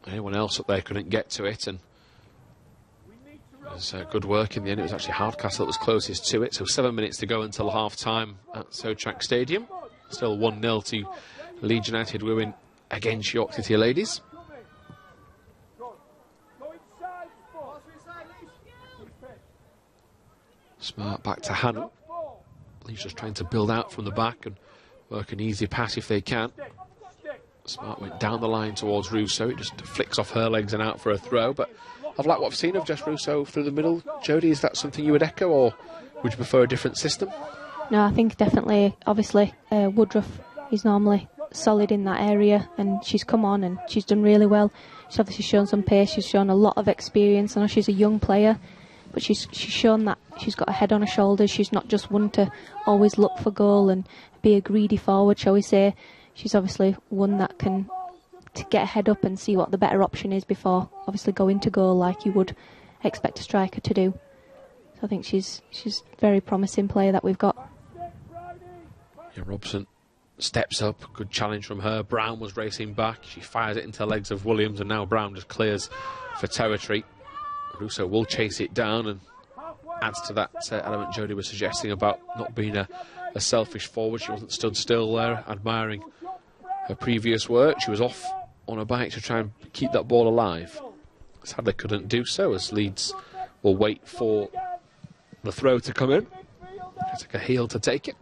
anyone else up there couldn't get to it, and it was good work in the end. It was actually Hardcastle that was closest to it, so 7 minutes to go until half-time at Sotrac Stadium. Still 1-0 to Leeds United women against York City Ladies. Smart back to Hannah. Leeds just trying to build out from the back and work an easy pass if they can. Smart went down the line towards Russo. It just flicks off her legs and out for a throw. But I've liked what I've seen of Jess Russo through the middle. Jodie, is that something you would echo, or would you prefer a different system? No, I think definitely, obviously, Woodruff is normally solid in that area, and she's come on and she's done really well. She's obviously shown some pace, she's shown a lot of experience. I know she's a young player, but she's shown that she's got a head on her shoulders. She's not just one to always look for goal and be a greedy forward, shall we say. She's obviously one that can to get a head up and see what the better option is before obviously going to goal like you would expect a striker to do. So I think she's a very promising player that we've got. Yeah, Robson steps up, good challenge from her. Brown was racing back, she fires it into the legs of Williams, and now Brown just clears for territory. Russo will chase it down and adds to that element Jodie was suggesting about not being a selfish forward. She wasn't stood still there admiring her previous work. She was off on a bike to try and keep that ball alive. Sadly couldn't do so, as Leeds will wait for the throw to come in. It's like a heel to take it.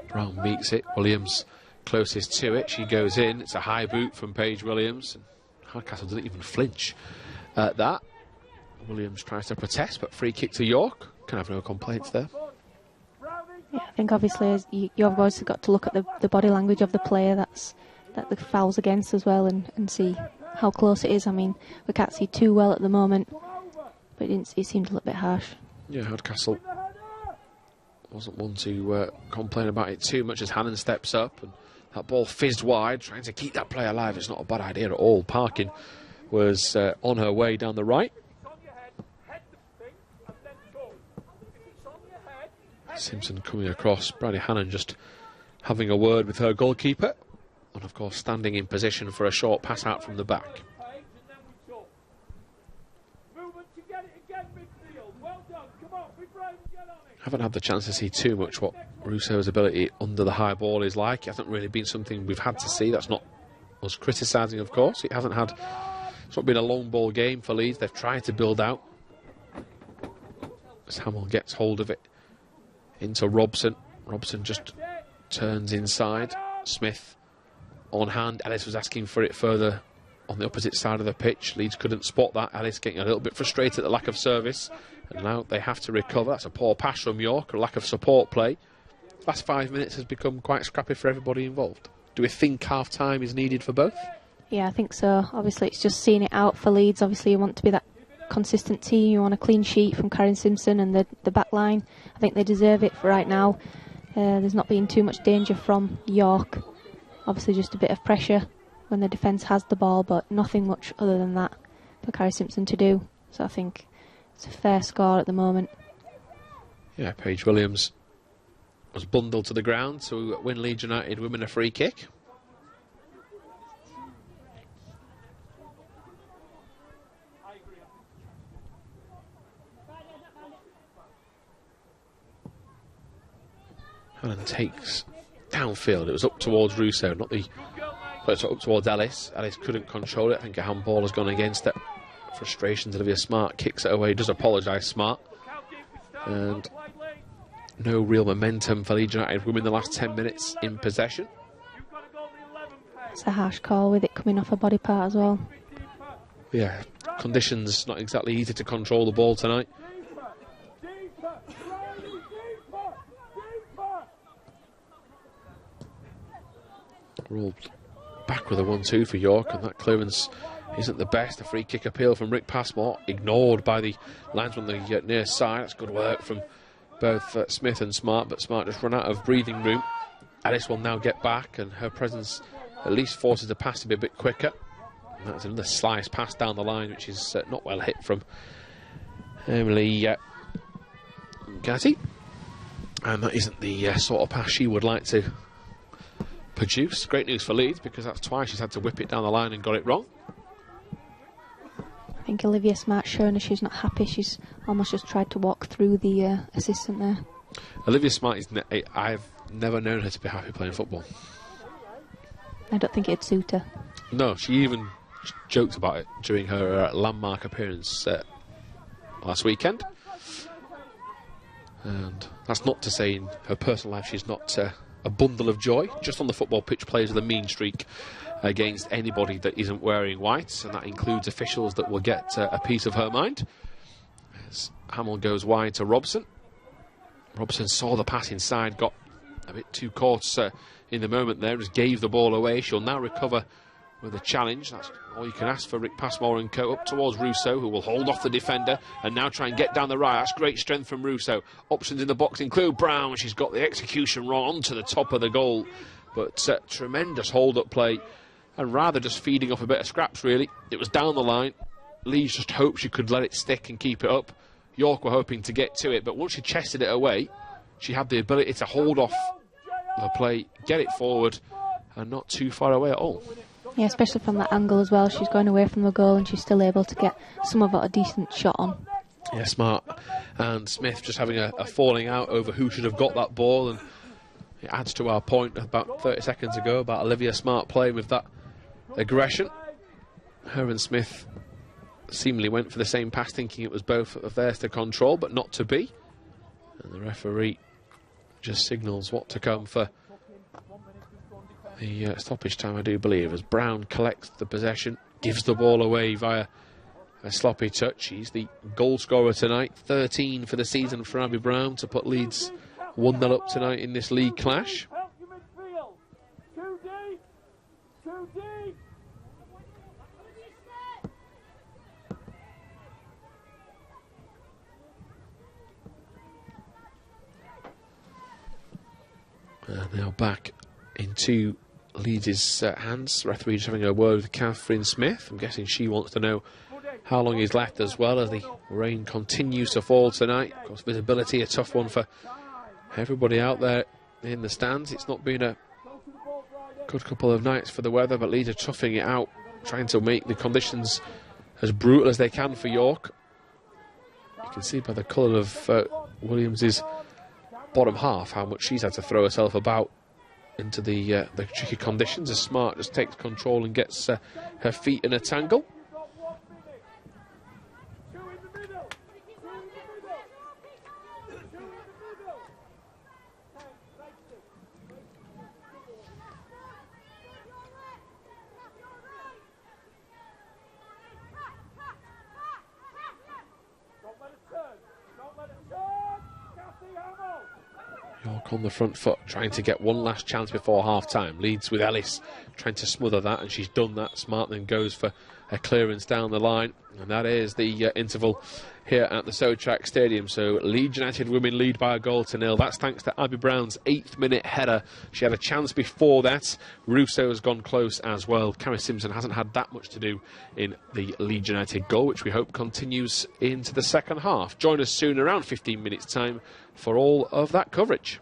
Brown meets it. Williams closest to it. She goes in. It's a high boot from Paige Williams. And Hardcastle doesn't even flinch at that. Williams tries to protest, but free kick to York. Can have no complaints there. Yeah, I think obviously you've always got to look at the body language of the player that the foul's against as well, and see how close it is. I mean, we can't see too well at the moment, but it seemed a little bit harsh. Yeah, Hardcastle wasn't one to complain about it too much as Hannon steps up, and that ball fizzed wide, trying to keep that play alive. It's not a bad idea at all. Parkin was on her way down the right. Simpson coming across. Bradley Hannon just having a word with her goalkeeper, and of course standing in position for a short pass out from the back. Haven't had the chance to see too much what Russo's ability under the high ball is like. It hasn't really been something we've had to see. That's not was criticising, of course. It's not been a long ball game for Leeds. They've tried to build out. As Hamill gets hold of it into Robson. Robson just turns inside. Smith on hand. Ellis was asking for it further on the opposite side of the pitch. Leeds couldn't spot that. Ellis getting a little bit frustrated at the lack of service. And now they have to recover. That's a poor pass from York, a lack of support play. Last 5 minutes has become quite scrappy for everybody involved. Do we think half-time is needed for both? Yeah, I think so. Obviously, it's just seeing it out for Leeds. Obviously, you want to be that consistent team. You want a clean sheet from Karen Simpson and the back line. I think they deserve it for right now. There's not been too much danger from York. Obviously, just a bit of pressure when the defence has the ball, but nothing much other than that for Karen Simpson to do. So I think it's a fair score at the moment. Yeah, Paige Williams was bundled to the ground to win Leeds United women a free kick. Helen takes downfield. It was up towards Russo, up towards Ellis. Ellis couldn't control it. I think a handball has gone against it. Frustrations. Olivia Smart kicks it away. Does apologise, Smart. And no real momentum for Leeds United women the last 10 minutes in possession. It's a harsh call with it coming off a body part as well. Yeah, conditions not exactly easy to control the ball tonight. Rolled back with a 1-2 for York, and that clearance isn't the best. A free kick appeal from Rick Passmore, ignored by the linesman on the near side. That's good work from both Smith and Smart, but Smart just run out of breathing room. Alice will now get back, and her presence at least forces the pass to be a bit quicker. And that's another slice pass down the line, which is not well hit from Emily Gatti. And that isn't the sort of pass she would like to produce. Great news for Leeds, because that's twice she's had to whip it down the line and got it wrong. I think Olivia Smart's shown her she's not happy. She's almost just tried to walk through the assistant there. Olivia Smart is I've never known her to be happy playing football. I don't think it'd suit her. No, she even joked about it during her landmark appearance last weekend. And that's not to say in her personal life she's not a bundle of joy. Just on the football pitch, plays with a mean streak against anybody that isn't wearing white, and that includes officials that will get a piece of her mind. As Hamill goes wide to Robson. Robson saw the pass inside, got a bit too caught in the moment there, just gave the ball away. She'll now recover with a challenge. That's all you can ask for Rick Passmore and co. Up towards Russo, who will hold off the defender and now try and get down the right. That's great strength from Russo. Options in the box include Brown. She's got the execution wrong onto the top of the goal, but tremendous hold-up play, and rather just feeding off a bit of scraps, really. It was down the line. Leeds just hoped she could let it stick and keep it up. York were hoping to get to it, but once she chested it away, she had the ability to hold off the play, get it forward, and not too far away at all. Yeah, especially from that angle as well. She's going away from the goal and she's still able to get some of a decent shot on. Yeah, Smart and Smith just having a falling out over who should have got that ball, and it adds to our point about 30 seconds ago about Olivia Smart playing with that aggression. Her and Smith seemingly went for the same pass, thinking it was both of theirs to control, but not to be. And the referee just signals what to come for the stoppage time, I do believe, as Brown collects the possession, gives the ball away via a sloppy touch. He's the goal scorer tonight, 13 for the season for Abby Brown, to put Leeds 1-0 up tonight in this league clash. Now back into Leeds' hands. Referee just having a word with Catherine Smith. I'm guessing she wants to know how long is left as well, as the rain continues to fall tonight. Of course, visibility a tough one for everybody out there in the stands. It's not been a good couple of nights for the weather, but Leeds are toughing it out, trying to make the conditions as brutal as they can for York. You can see by the colour of Williams's bottom half how much she's had to throw herself about into the tricky conditions as Smart just takes control and gets her feet in a tangle. York on the front foot, trying to get one last chance before half-time. Leeds with Ellis trying to smother that, and she's done that. Smart then goes for a clearance down the line, and that is the interval here at the Sotrac Stadium. So Leeds United women lead by a goal to nil. That's thanks to Abby Brown's 8th-minute header. She had a chance before that. Russo has gone close as well. Carrie Simpson hasn't had that much to do in the Leeds United goal, which we hope continues into the second half. Join us soon, around 15 minutes' time, for all of that coverage.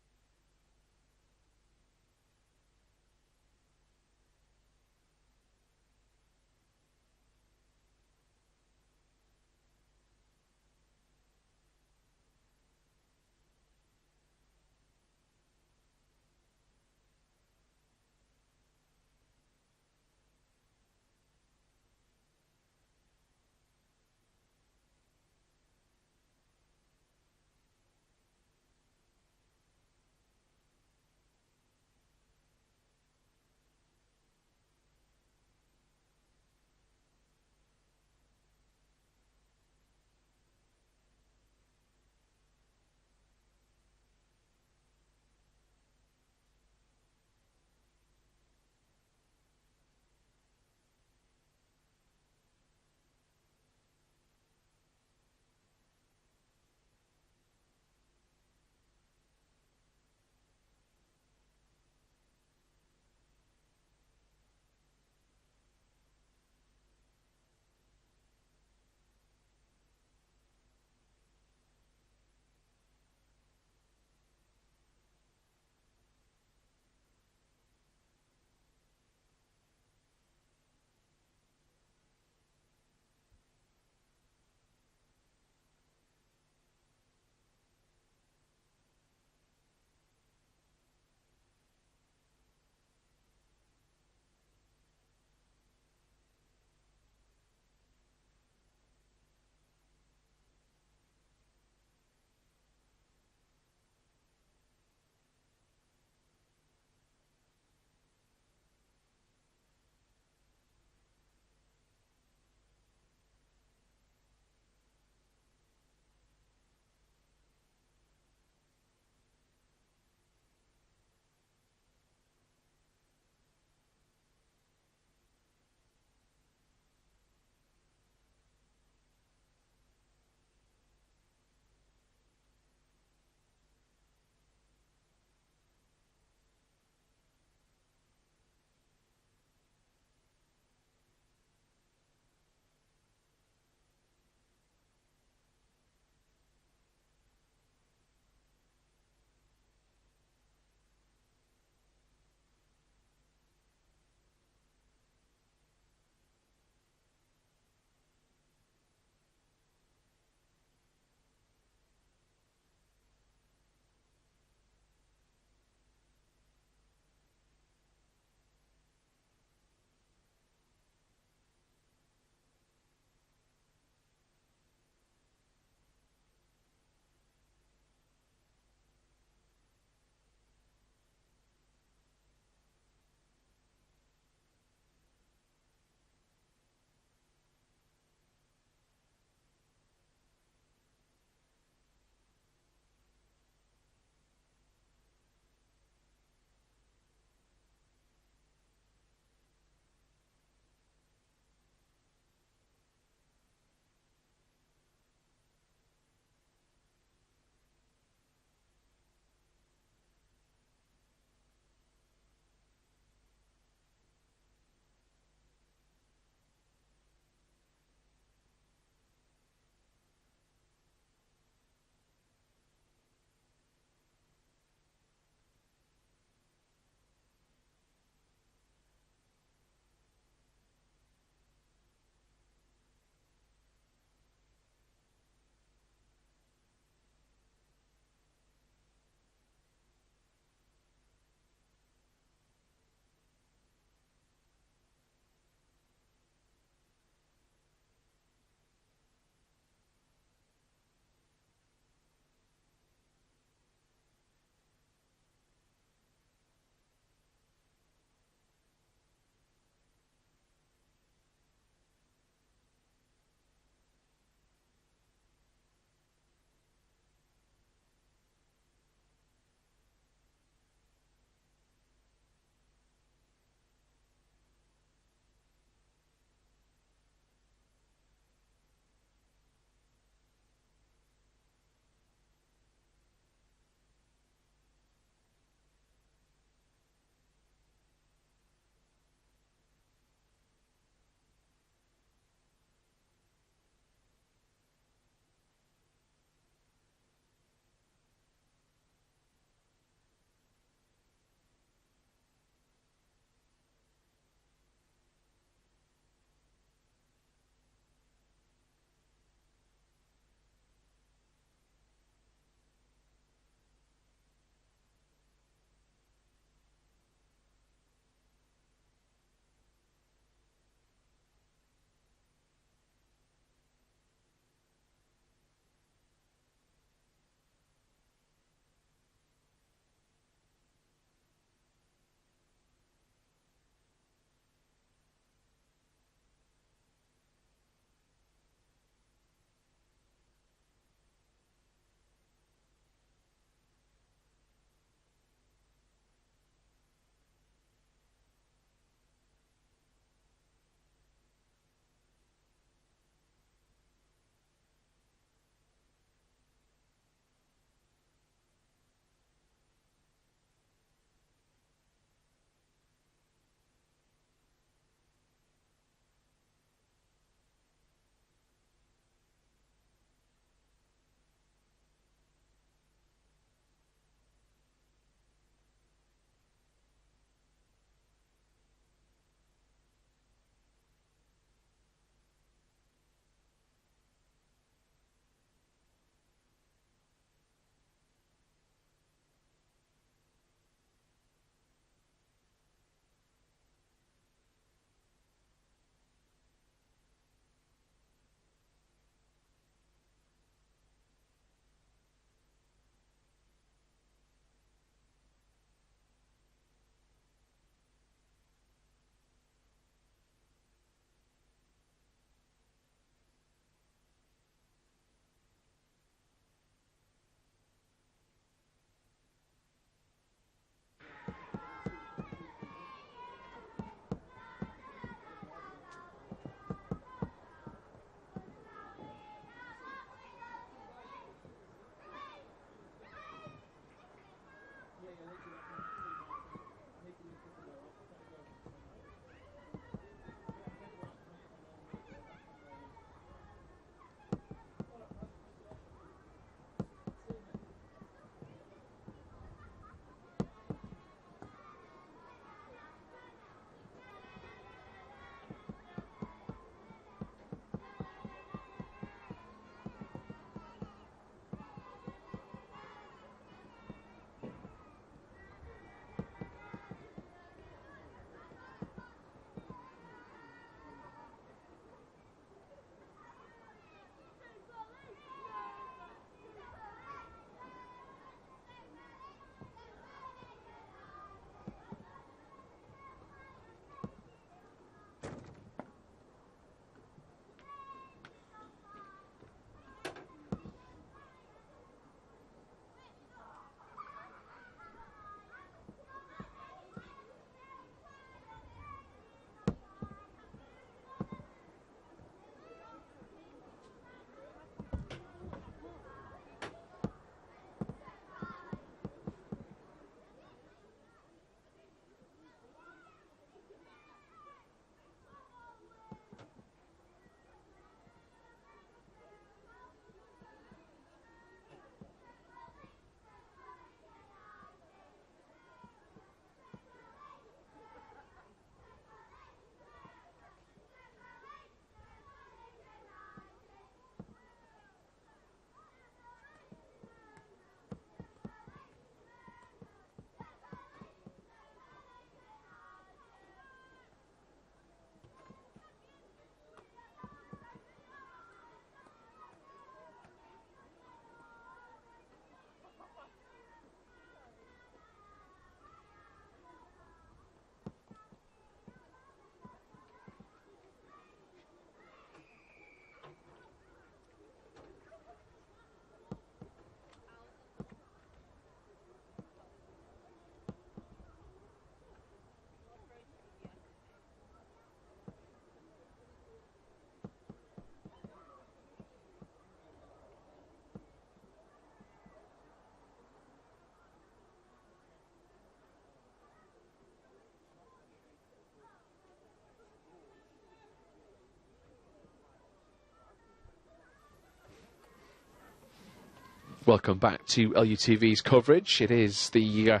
Welcome back to LUTV's coverage. It is the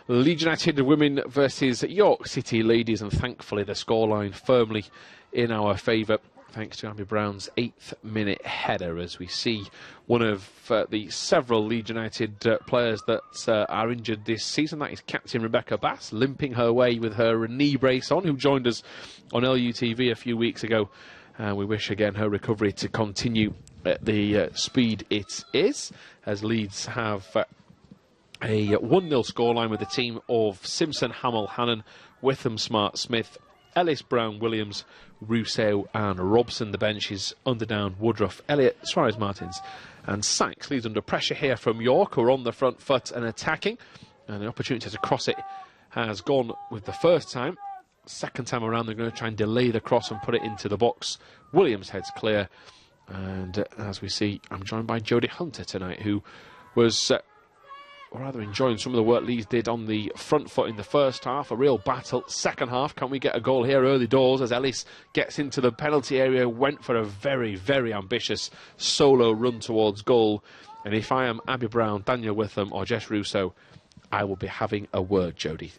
Leeds United women versus York City ladies, and thankfully the scoreline firmly in our favour, thanks to Abby Brown's 8th-minute header, as we see one of the several Leeds United players that are injured this season. That is captain Rebecca Bass, limping her way with her knee brace on, who joined us on LUTV a few weeks ago. We wish again her recovery to continue at the speed it is, as Leeds have a 1-0 scoreline with a team of Simpson, Hamill, Hannon, Witham, Smart, Smith, Ellis, Brown, Williams, Rousseau and Robson. The bench is Underdown, Woodruff, Elliott, Suarez Martins and Sykes. Leeds under pressure here from York, who are on the front foot and attacking, and the opportunity to cross it has gone with the first time. Second time around they're going to try and delay the cross and put it into the box. Williams heads clear, and as we see, I'm joined by Jodie Hunter tonight, who was rather enjoying some of the work Leeds did on the front foot in the first half. A real battle. Second half, can we get a goal here early doors as Ellis gets into the penalty area, went for a very, very ambitious solo run towards goal. And if I am Abby Brown, Daniel Witham or Jess Rousseau, I will be having a word, Jodie.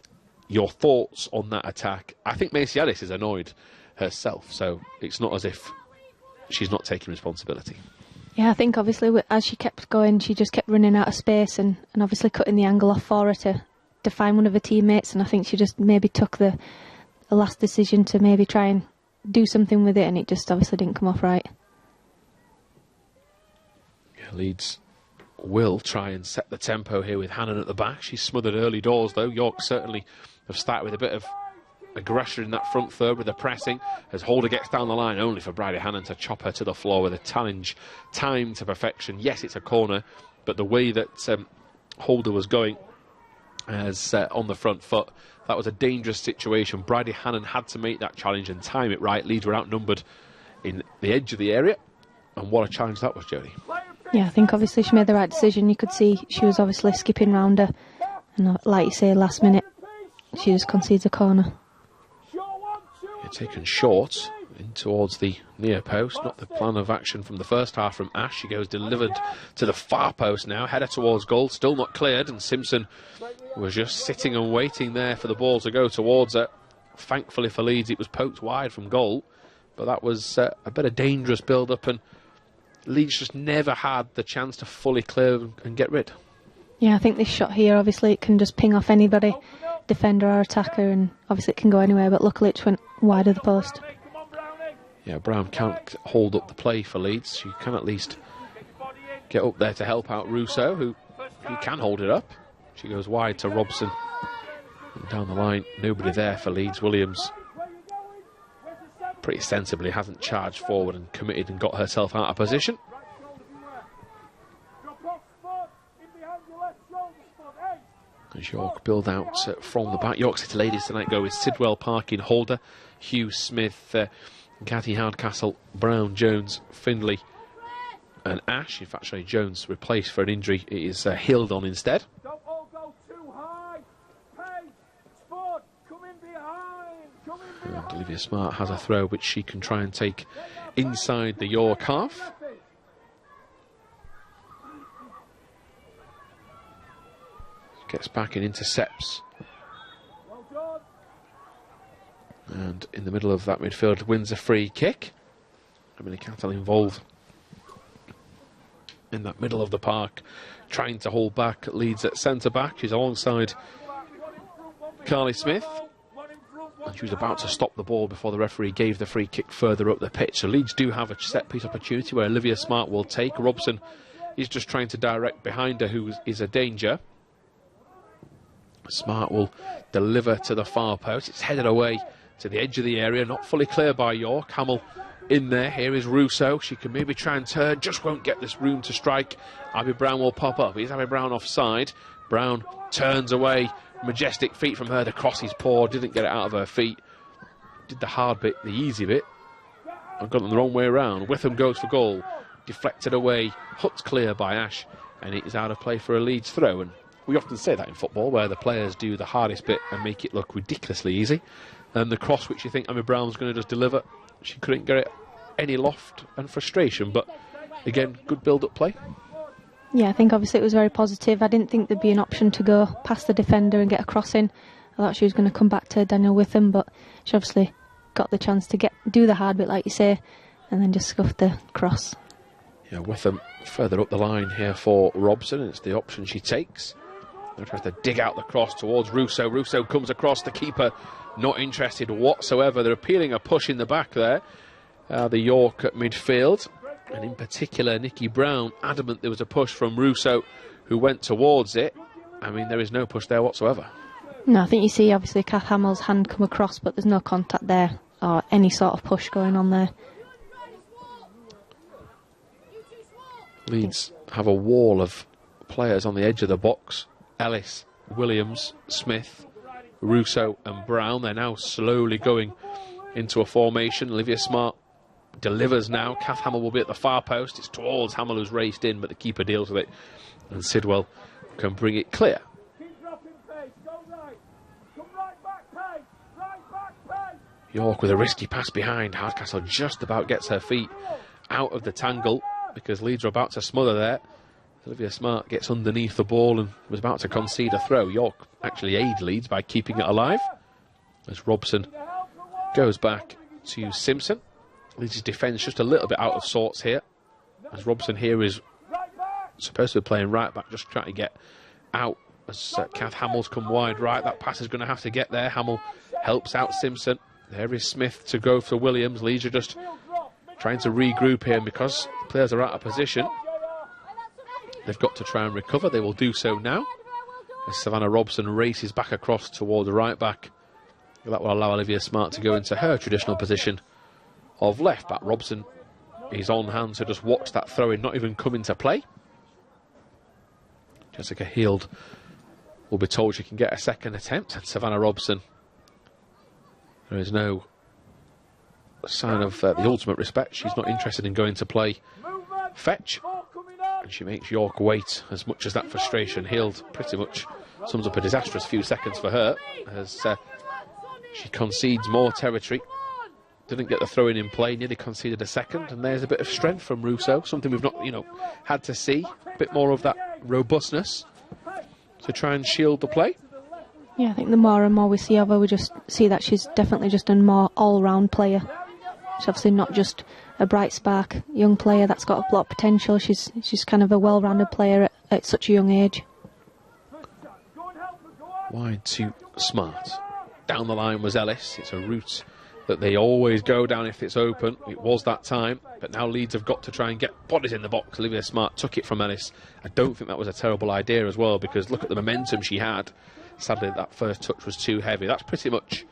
Your thoughts on that attack? I think Macy Ellis is annoyed herself, so it's not as if she's not taking responsibility. Yeah, I think obviously as she kept going, she just kept running out of space and obviously cutting the angle off for her to find one of her teammates, and I think she just maybe took the last decision to maybe try and do something with it, and it just obviously didn't come off right. Yeah, Leeds will try and set the tempo here with Hannon at the back. She's smothered early doors though. York certainly have started with a bit of aggression in that front third with the pressing, as Holder gets down the line, only for Bridie Hannon to chop her to the floor with a challenge timed to perfection. Yes, it's a corner, but the way that Holder was going as on the front foot, that was a dangerous situation. Bridie Hannon had to make that challenge and time it right. Leeds were outnumbered in the edge of the area, and what a challenge that was, Jodie. Yeah, I think obviously she made the right decision. You could see she was obviously skipping round her, and like you say, last minute she just concedes a corner. Taken short in towards the near post, not the plan of action from the first half from Ash. She goes delivered to the far post now, header towards goal, still not cleared, and Simpson was just sitting and waiting there for the ball to go towards her. Thankfully for Leeds, it was poked wide from goal, but that was a bit of dangerous build-up, and Leeds just never had the chance to fully clear and get rid. Yeah, I think this shot here, obviously it can just ping off anybody, defender or attacker, and obviously it can go anywhere, but luckily it went wide of the post. Yeah, Brown can't hold up the play for Leeds. She can at least get up there to help out Rousseau, who can hold it up. She goes wide to Robson. And down the line, nobody there for Leeds. Williams pretty sensibly hasn't charged forward and committed and got herself out of position. As York build out from the back. York City ladies tonight go with Sidwell, Parkin, Holder, Hughes, Smith, Cathy Hardcastle, Brown, Jones, Findlay and Ash. In fact, sorry, Jones replaced for an injury. It is Hildon instead. Don't all go too high. Pace, Spud, come in behind. Come in behind. And Olivia Smart has a throw which she can try and take inside the York half. Gets back and intercepts. And in the middle of that midfield wins a free kick. Emily Cattle involved in that middle of the park, trying to hold back Leeds at centre back. She's alongside Carly Smith, and she was about to stop the ball before the referee gave the free kick further up the pitch. So Leeds do have a set piece opportunity where Olivia Smart will take. Robson is just trying to direct behind her, who is a danger. Smart will deliver to the far post. It's headed away to the edge of the area, not fully clear by York. Hamill in there. Here is Rousseau. She can maybe try and turn, just won't get this room to strike. Abby Brown will pop up. Is Abby Brown offside? Brown turns away. Majestic feet from her. The cross is poor. Didn't get it out of her feet. Did the hard bit, the easy bit. I've got them the wrong way around. Witham goes for goal. Deflected away. Huts clear by Ash. And it is out of play for a Leeds throw. And we often say that in football, where the players do the hardest bit and make it look ridiculously easy. And the cross, which you think Abby Brown's going to just deliver, she couldn't get it any loft and frustration. But again, good build-up play. Yeah, I think obviously it was very positive. I didn't think there'd be an option to go past the defender and get a cross in. I thought she was going to come back to Daniel Witham, but she obviously got the chance to do the hard bit, like you say, and then just scuffed the cross. Yeah, Witham further up the line here for Robson, and it's the option she takes. Now tries to dig out the cross towards Russo. Russo comes across, the keeper not interested whatsoever. They're appealing a push in the back there. The York at midfield, and in particular Nikki Brown, adamant there was a push from Russo, who went towards it. I mean, there is no push there whatsoever. No, I think you see obviously Kath Hamill's hand come across, but there's no contact there or any sort of push going on there. Leeds have a wall of players on the edge of the box. Ellis, Williams, Smith, Russo and Brown. They're now slowly going into a formation. Olivia Smart delivers now. Kath Hamill will be at the far post. It's towards Hamill, who's raced in, but the keeper deals with it, and Sidwell can bring it clear. York with a risky pass behind. Hardcastle just about gets her feet out of the tangle because Leeds are about to smother there. Olivia Smart gets underneath the ball and was about to concede a throw. York actually aid Leeds by keeping it alive as Robson goes back to Simpson. Leeds' defence just a little bit out of sorts here, as Robson here is supposed to be playing right back, just trying to get out as Kath Hamill's come wide right. That pass is going to have to get there. Hamill helps out Simpson. There is Smith to go for Williams. Leeds are just trying to regroup here, and because players are out of position, they've got to try and recover. They will do so now as Savannah Robson races back across towards the right back. That will allow Olivia Smart to go into her traditional position of left back. Robson is on hand to just watch that throw in not even come into play. Jessica Heald will be told she can get a second attempt, and Savannah Robson, there is no sign of the ultimate respect. She's not interested in going to play fetch, and she makes York wait as much as that frustration. Heald pretty much sums up a disastrous few seconds for her as she concedes more territory. Didn't get the throw-in in play, nearly conceded a second, and there's a bit of strength from Russo, something we've not, had to see. A bit more of that robustness to try and shield the play. Yeah, I think the more and more we see of her, we just see that she's definitely just a more all-round player. She's obviously not just a bright spark young player that's got a lot of potential. She's kind of a well-rounded player at such a young age. Wide to Smart. Down the line was Ellis. It's a route that they always go down if it's open. It was that time, but now Leeds have got to try and get bodies in the box. Olivia Smart took it from Ellis. I don't think that was a terrible idea as well, because look at the momentum she had. Sadly, that first touch was too heavy. That's pretty much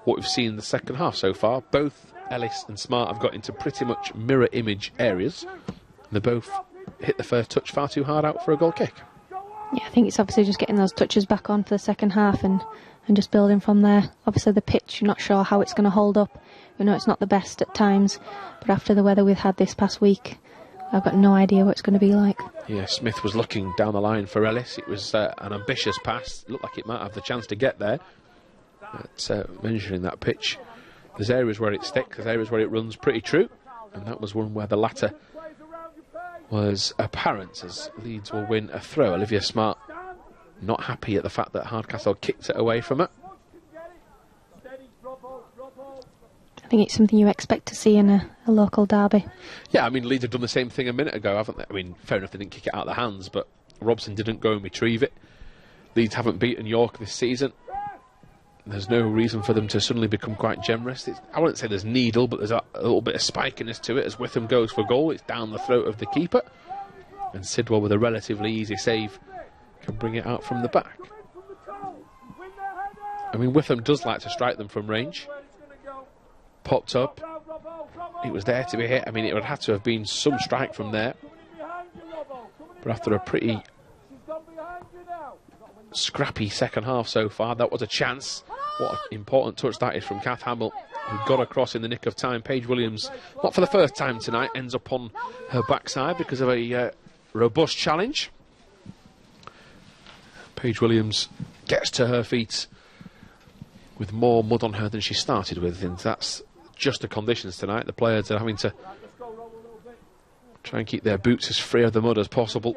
what we've seen in the second half so far. Both Ellis and Smart have got into pretty much mirror image areas. They both hit the first touch far too hard out for a goal kick. Yeah, I think it's obviously just getting those touches back on for the second half and just building from there. Obviously the pitch, you're not sure how it's going to hold up. We know it's not the best at times, but after the weather we've had this past week, I've got no idea what it's going to be like. Yeah, Smith was looking down the line for Ellis. It was an ambitious pass. It looked like it might have the chance to get there. But mentioning that pitch, there's areas where it sticks, there's areas where it runs pretty true, and that was one where the latter was apparent as Leeds will win a throw. Olivia Smart not happy at the fact that Hardcastle kicked it away from her. I think it's something you expect to see in a local derby. Yeah, I mean, Leeds have done the same thing a minute ago, haven't they? I mean, fair enough, they didn't kick it out of their hands, but Robson didn't go and retrieve it. Leeds haven't beaten York this season. There's no reason for them to suddenly become quite generous. I wouldn't say there's needle, but there's a little bit of spikiness to it as Witham goes for goal. It's down the throat of the keeper, and Sidwell, with a relatively easy save, can bring it out from the back. I mean, Witham does like to strike them from range. Popped up. It was there to be hit. I mean, it would have to have been some strike from there. But after a pretty scrappy second half so far, that was a chance. What an important touch that is from Kath Hamill, who got across in the nick of time. Paige Williams, not for the first time tonight, ends up on her backside because of a robust challenge. Paige Williams gets to her feet with more mud on her than she started with, and that's just the conditions tonight. The players are having to try and keep their boots as free of the mud as possible.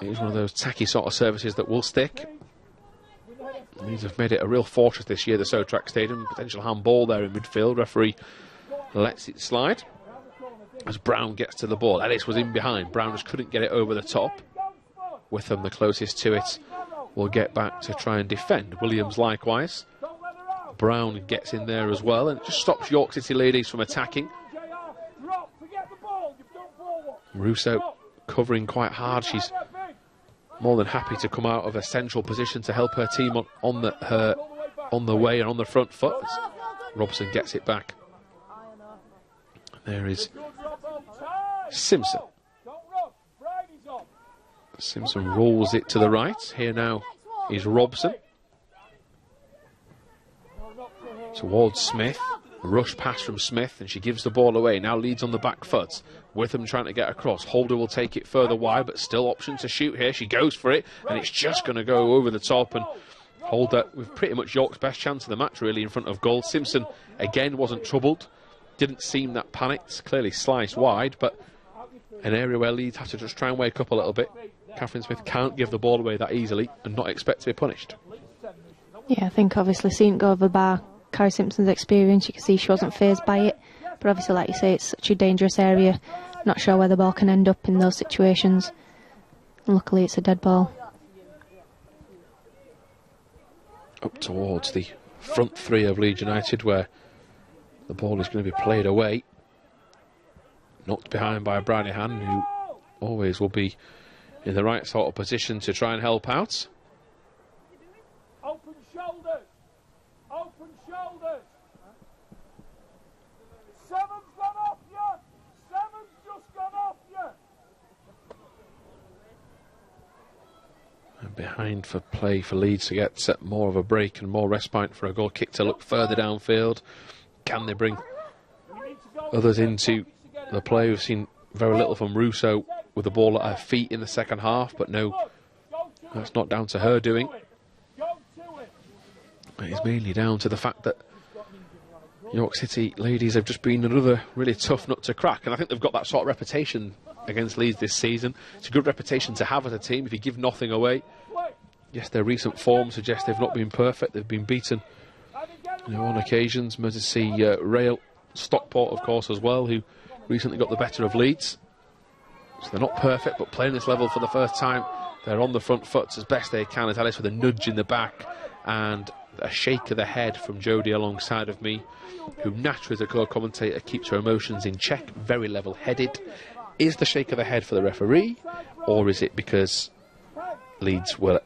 It's one of those tacky sort of services that will stick. Leeds have made it a real fortress this year, the So-Track Stadium. Potential handball there in midfield. Referee lets it slide as Brown gets to the ball. Ellis was in behind. Brown just couldn't get it over the top. Witham, the closest to it, will get back to try and defend. Williams likewise. Brown gets in there as well, and it just stops York City ladies from attacking. Russo covering quite hard. She's more than happy to come out of a central position to help her team on the way and on the front foot. Robson gets it back. There is Simpson. Simpson rolls it to the right. Here now is Robson. Towards Smith. Rush pass from Smith, and she gives the ball away. Now Leeds on the back foot. Witham trying to get across. Holder will take it further wide, but still option to shoot here. She goes for it, and it's just going to go over the top. And Holder with pretty much York's best chance of the match, really, in front of goal. Simpson again wasn't troubled. Didn't seem that panicked. Clearly sliced wide, but an area where Leeds have to just try and wake up a little bit. Catherine Smith can't give the ball away that easily and not expect to be punished. Yeah, I think obviously seeing it go over the bar, Carrie Simpson's experience, you can see she wasn't fazed by it. But obviously, like you say, it's such a dangerous area. Not sure where the ball can end up in those situations. And luckily, it's a dead ball. Up towards the front three of Leeds United, where the ball is going to be played away. Knocked behind by Branihan, who always will be in the right sort of position to try and help out. Open shoulders. Open shoulders. Seven's gone off you. Seven's just gone off you. And behind for play for Leeds to get more of a break and more respite for a goal kick to look further downfield. Can they bring others into the play? We've seen very little from Russo with the ball at her feet in the second half, but no, that's not down to her doing. It's mainly down to the fact that York City ladies have just been another really tough nut to crack, and I think they've got that sort of reputation against Leeds this season. It's a good reputation to have as a team if you give nothing away. Yes, their recent form suggests they've not been perfect. They've been beaten on occasions. Mersey Rail, Stockport, of course, as well, who recently got the better of Leeds. So they're not perfect, but playing this level for the first time, they're on the front foot as best they can. As Alice with a nudge in the back and a shake of the head from Jodie alongside of me, who naturally as a co-commentator keeps her emotions in check, very level-headed. Is the shake of the head for the referee, or is it because Leeds were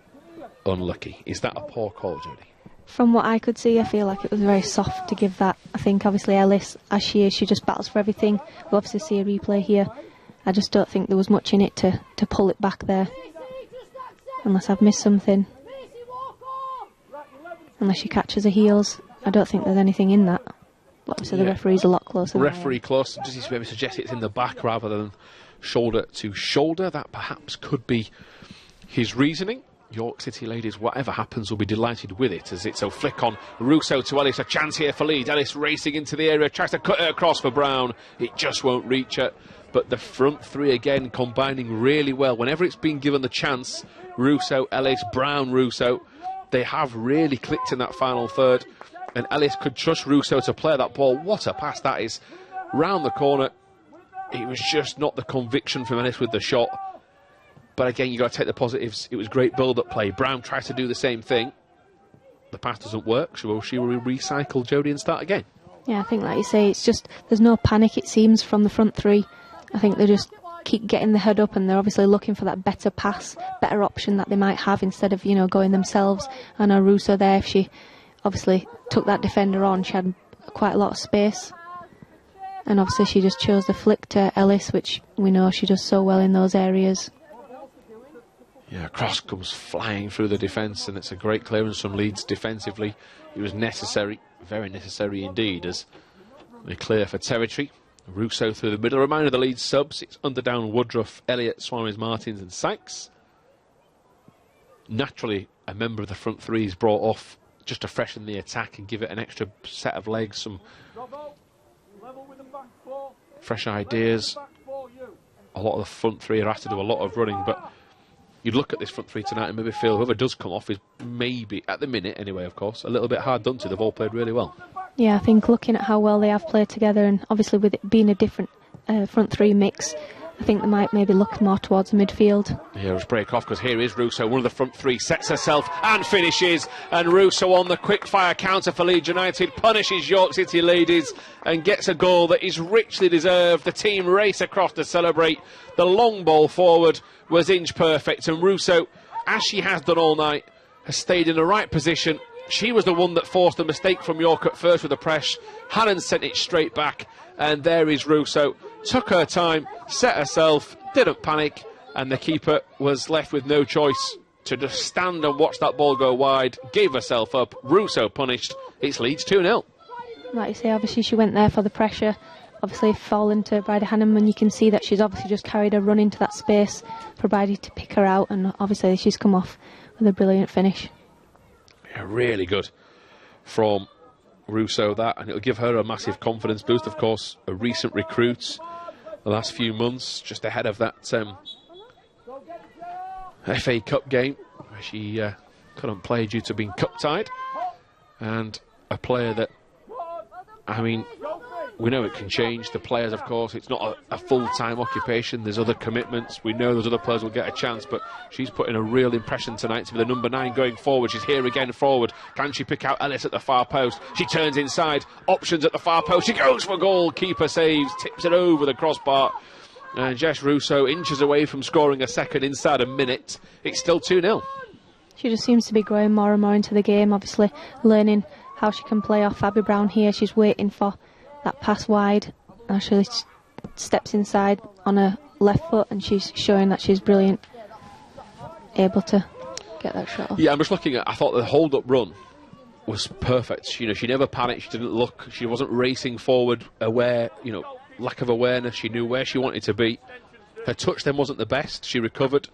unlucky? Is that a poor call, Jodie? From what I could see, I feel like it was very soft to give that. I think obviously Ellis, as she is, she just battles for everything. We'll obviously see a replay here. I just don't think there was much in it to pull it back there. Unless I've missed something. Unless she catches her heels. I don't think there's anything in that. But obviously the referee's a lot closer. Referee close. Does he maybe suggest it's in the back rather than shoulder to shoulder? That perhaps could be his reasoning. York City ladies, whatever happens, will be delighted with it, as it's a flick on Russo to Ellis. A chance here for Leeds. Ellis racing into the area, tries to cut it across for Brown. It just won't reach her. But the front three again combining really well. Whenever it's been given the chance, Russo, Ellis, Brown, Russo, they have really clicked in that final third. And Ellis could trust Russo to play that ball. What a pass that is. Round the corner. It was just not the conviction from Ellis with the shot. But again, you've got to take the positives. It was great build-up play. Brown tries to do the same thing. The pass doesn't work. So she will recycle Jodie and start again. Yeah, I think like you say, it's just, there's no panic, it seems, from the front three. I think they just keep getting the head up, and they're obviously looking for that better pass, better option that they might have instead of, going themselves. I know Russo there, if she obviously took that defender on, she had quite a lot of space. And obviously she just chose the flick to Ellis, which we know she does so well in those areas. Yeah, cross comes flying through the defence, and it's a great clearance from Leeds defensively. It was necessary, very necessary indeed, as they clear for territory. Russo through the middle. A reminder of the Leeds subs. It's Underdown, Woodruff, Elliott, Suarez, Martins and Sykes. Naturally, a member of the front three is brought off just to freshen the attack and give it an extra set of legs, some fresh ideas. A lot of the front three are asked to do a lot of running, but you'd look at this front three tonight and maybe feel whoever does come off is maybe, at the minute anyway, of course, a little bit hard done to. They've all played really well. Yeah, I think looking at how well they have played together, and obviously with it being a different front three mix, I think they might maybe look more towards the midfield. Yeah, let's break off, because here is Russo, one of the front three, sets herself and finishes, and Russo on the quick-fire counter for Leeds United, punishes York City ladies and gets a goal that is richly deserved. The team race across to celebrate. The long ball forward was inch perfect, and Russo, as she has done all night, has stayed in the right position. She was the one that forced the mistake from York at first with the press. Hannon sent it straight back, and there is Russo. Took her time, set herself, didn't panic, and the keeper was left with no choice to just stand and watch that ball go wide. Gave herself up. Russo punished. It's Leeds 2-0. Like you say, obviously she went there for the pressure. Obviously fallen to Bridie Hannon, and you can see that she's obviously just carried her run into that space for Bridie to pick her out, and obviously she's come off with a brilliant finish. Yeah, really good from Russo, that, and it'll give her a massive confidence boost. Of course, a recent recruit the last few months, just ahead of that FA Cup game where she couldn't play due to being cup tied, and a player that, I mean, we know it can change. The players, of course, it's not a full-time occupation. There's other commitments. We know those other players will get a chance, but she's put in a real impression tonight to be the number 9 going forward. She's here again forward. Can she pick out Ellis at the far post? She turns inside. Options at the far post. She goes for goal. Keeper saves. Tips it over the crossbar. And Jess Russo inches away from scoring a second inside a minute. It's still 2-0. She just seems to be growing more and more into the game, obviously learning how she can play off Abby Brown here. She's waiting for that pass wide. Actually steps inside on her left foot, and she's showing that she's brilliant, able to get that shot off. Yeah, I'm just looking at, I thought the hold-up run was perfect. You know, she never panicked, she didn't look, she wasn't racing forward, aware, you know, lack of awareness. She knew where she wanted to be. Her touch then wasn't the best. She recovered.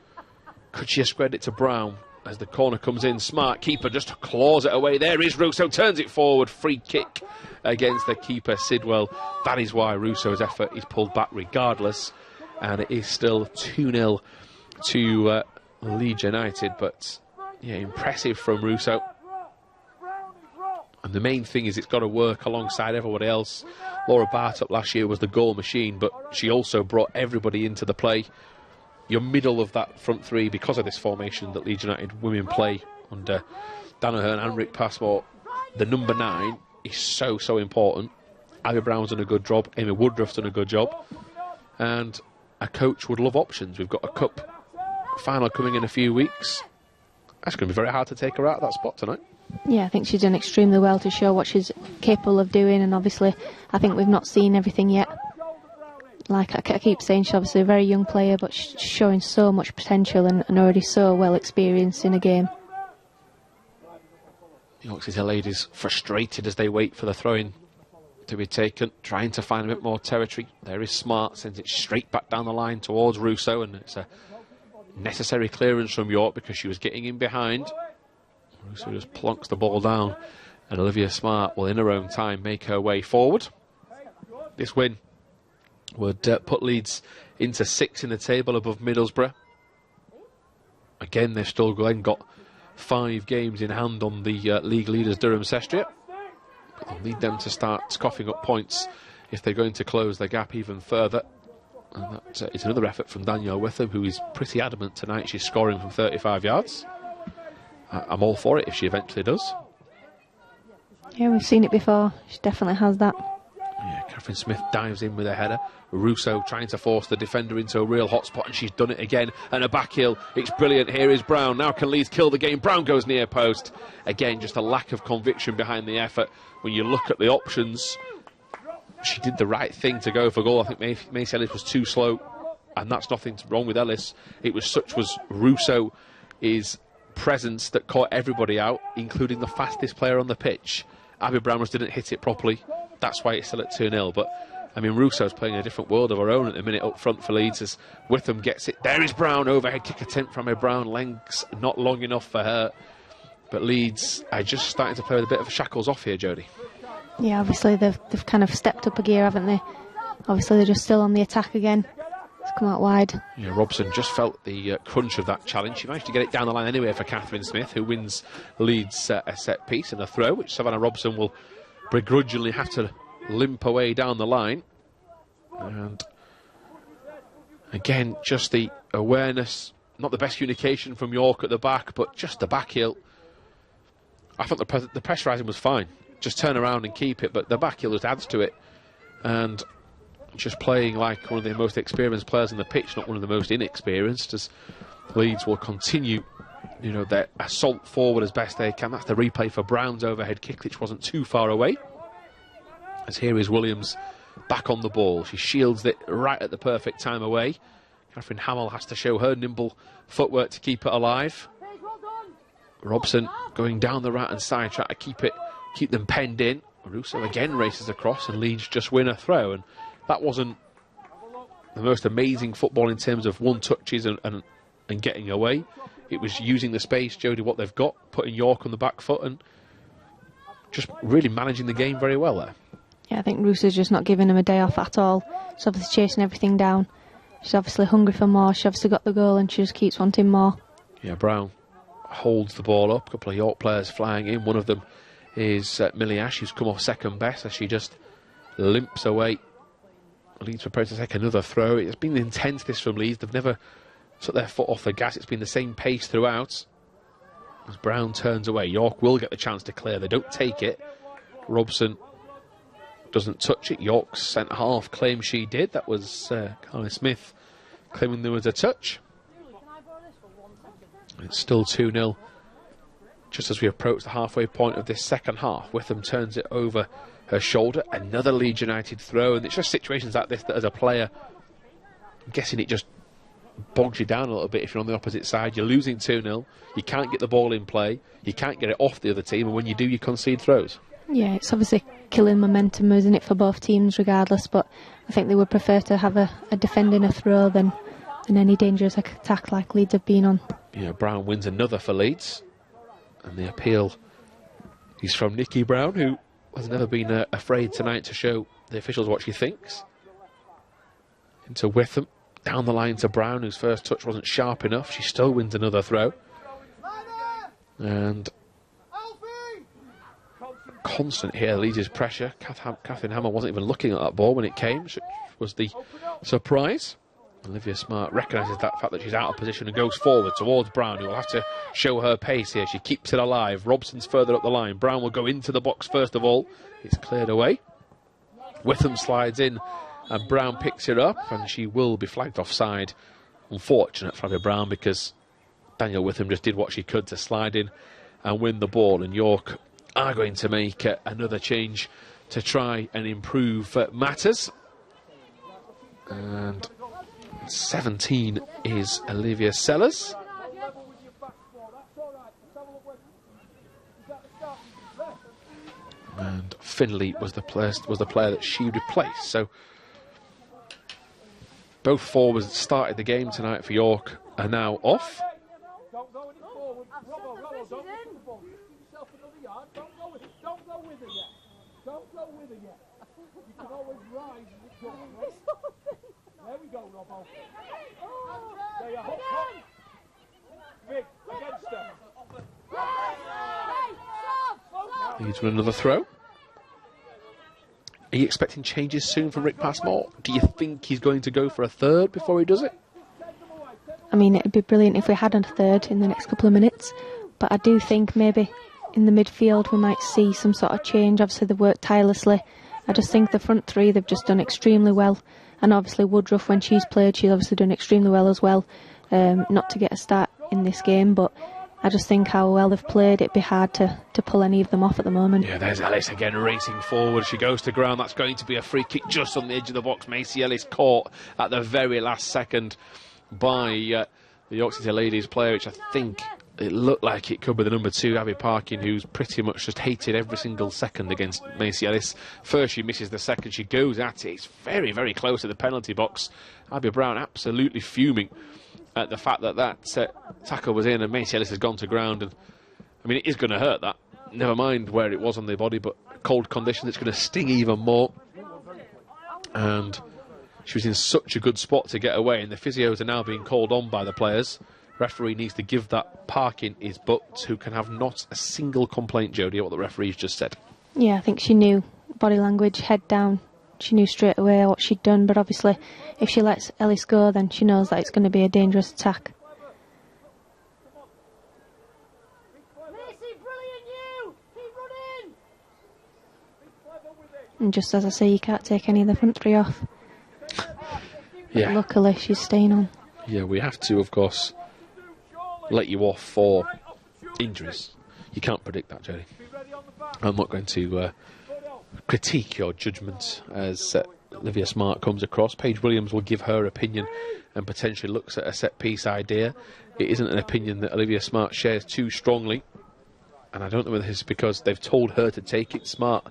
Could she have spread it to Brown as the corner comes in? Smart keeper just claws it away. There is Russo, turns it forward. Free kick against the keeper, Sidwell. That is why Russo's effort is pulled back regardless, and it is still 2-0 to Leeds United. But yeah, impressive from Russo. And the main thing is it's got to work alongside everybody else. Laura Bartup last year was the goal machine, but she also brought everybody into the play. Your middle of that front three, because of this formation that Leeds United women play under Danaher and Rick Passmore, the number 9 is so important. Abby Brown's done a good job, Amy Woodruff's done a good job, and a coach would love options. We've got a cup final coming in a few weeks. That's going to be very hard to take her out of that spot tonight. Yeah, I think she's done extremely well to show what she's capable of doing, and obviously I think we've not seen everything yet. Like I keep saying, she's obviously a very young player, but she's showing so much potential and already so well experienced in a game. York City ladies frustrated as they wait for the throw-in to be taken, trying to find a bit more territory. There is Smart, sends it straight back down the line towards Russo, and it's a necessary clearance from York because she was getting in behind. Russo just plonks the ball down, and Olivia Smart will in her own time make her way forward. This win would put Leeds into 6th in the table above Middlesbrough. Again, they've still got 5 games in hand on the league leaders Durham Sestriot. They'll need them to start coughing up points if they're going to close the gap even further. And that is another effort from Danielle Witham, who is pretty adamant tonight she's scoring from 35 yards. I'm all for it if she eventually does. Yeah, we've seen it before. She definitely has that. Yeah, Catherine Smith dives in with a header. Russo trying to force the defender into a real hot spot, and she's done it again. And a back heel. It's brilliant. Here is Brown. Now can Leeds kill the game? Brown goes near post. Again, just a lack of conviction behind the effort. When you look at the options, she did the right thing to go for goal. I think Macy Ellis was too slow, and that's nothing wrong with Ellis. It was Russo's presence that caught everybody out, including the fastest player on the pitch. Abby Brown just didn't hit it properly. That's why it's still at 2-0. But I mean, Russo's playing a different world of her own at the minute up front for Leeds as Witham gets it. There is Brown, overhead kick attempt from her. Brown, lengths not long enough for her. But Leeds are just starting to play with a bit of shackles off here, Jodie. Yeah, obviously they've kind of stepped up a gear, haven't they? Obviously they're just still on the attack again. It's come out wide. Yeah, Robson just felt the crunch of that challenge. She managed to get it down the line anyway for Catherine Smith, who wins Leeds a set piece and a throw, which Savannah Robson will begrudgingly have to limp away down the line. And again, just the awareness, not the best communication from York at the back, but just the back heel. I thought the pressurising was fine. Just turn around and keep it, but the back heel just adds to it. And just playing like one of the most experienced players on the pitch, not one of the most inexperienced, as Leeds will continue, you know, their assault forward as best they can. That's the replay for Brown's overhead kick, which wasn't too far away. As here is Williams back on the ball. She shields it right at the perfect time away. Catherine Hamill has to show her nimble footwork to keep it alive. Robson going down the right hand side, trying to keep them penned in. Russo again races across and Leeds just win a throw, and that wasn't the most amazing football in terms of one touches and getting away. It was using the space, Jodie, what they've got, putting York on the back foot and just really managing the game very well there. Yeah, I think Russo's just not giving him a day off at all. She's obviously chasing everything down. She's obviously hungry for more. She's obviously got the goal and she just keeps wanting more. Yeah, Brown holds the ball up. A couple of York players flying in. One of them is Millie Ash, who's come off second best as she just limps away. Leeds prepared to take another throw. It's been intense, this, from Leeds. They've never took their foot off the gas. It's been the same pace throughout. As Brown turns away, York will get the chance to clear. They don't take it. Robson doesn't touch it. York's centre half claims she did. That was Carly Smith claiming there was a touch. It's still 2-0. Just as we approach the halfway point of this second half, Witham turns it over her shoulder. Another Leeds United throw, and it's just situations like this that, as a player, I'm guessing it just bogs you down a little bit. If you're on the opposite side, you're losing 2-0, you can't get the ball in play, you can't get it off the other team, and when you do, you concede throws. Yeah, it's obviously killing momentum, isn't it, for both teams regardless, but I think they would prefer to have a defending a throw than any dangerous attack like Leeds have been on. Yeah, Brown wins another for Leeds, and the appeal is from Nikki Brown, who has never been afraid tonight to show the officials what she thinks. Into Witham, down the line to Brown, whose first touch wasn't sharp enough. She still wins another throw. And constant here, Leeds' pressure. Catherine Hammer wasn't even looking at that ball when it came, which was the surprise. Olivia Smart recognises that fact that she's out of position and goes forward towards Brown, who will have to show her pace here. She keeps it alive. Robson's further up the line. Brown will go into the box first of all. It's cleared away. Witham slides in and Brown picks it up, and she will be flagged offside. Unfortunate for Flavia Brown, because Daniel Witham just did what she could to slide in and win the ball, and York are going to make another change to try and improve matters. And 17 is Olivia Sellers. And Finley was the player that she replaced. So both forwards that started the game tonight for York are now off. Don't go any forward. Robbo, don't push the ball. Shoot yourself another yard. Don't go with it yet. Don't go with it yet. You can always rise as it goes. Right? There we go, Robbo. There you are. Big against her. Leeds with another throw. Are you expecting changes soon from Rick Passmore? Do you think he's going to go for a third before he does it? I mean, it'd be brilliant if we had a third in the next couple of minutes, but I do think maybe in the midfield we might see some sort of change. Obviously they've worked tirelessly. I just think the front three, they've just done extremely well, and obviously Woodruff, when she's played, she's obviously done extremely well as well. Not to get a start in this game, but I just think how well they've played, it'd be hard to pull any of them off at the moment. Yeah, there's Ellis again racing forward. She goes to ground. That's going to be a free kick just on the edge of the box. Macy Ellis caught at the very last second by the York City Ladies player, which I think it looked like it could be the number 2, Abby Parkin, who's pretty much just hated every single second against Macy Ellis. First she misses, the second she goes at it. It's very, very close to the penalty box. Abby Brown absolutely fuming at the fact that tackle was in and Macy Ellis has gone to ground. And I mean, it is going to hurt, that. Never mind where it was on the body, but cold conditions, it's going to sting even more. And She was in such a good spot to get away, and the physios are now being called on by the players. Referee needs to give that parking is booked, who can have not a single complaint, Jodie, at what the referee's just said. Yeah, I think she knew body language, head down. She knew straight away what she'd done, but obviously if she lets Ellis go, then she knows that it's going to be a dangerous attack. And just as I say, you can't take any of the front three off. Yeah. Luckily, she's staying on. Yeah, we have to, of course, let you off for injuries. You can't predict that, Jodie. I'm not going to critique your judgment as Olivia Smart comes across. Paige Williams will give her opinion and potentially looks at a set-piece idea. It isn't an opinion that Olivia Smart shares too strongly, and I don't know whether it's because they've told her to take it. Smart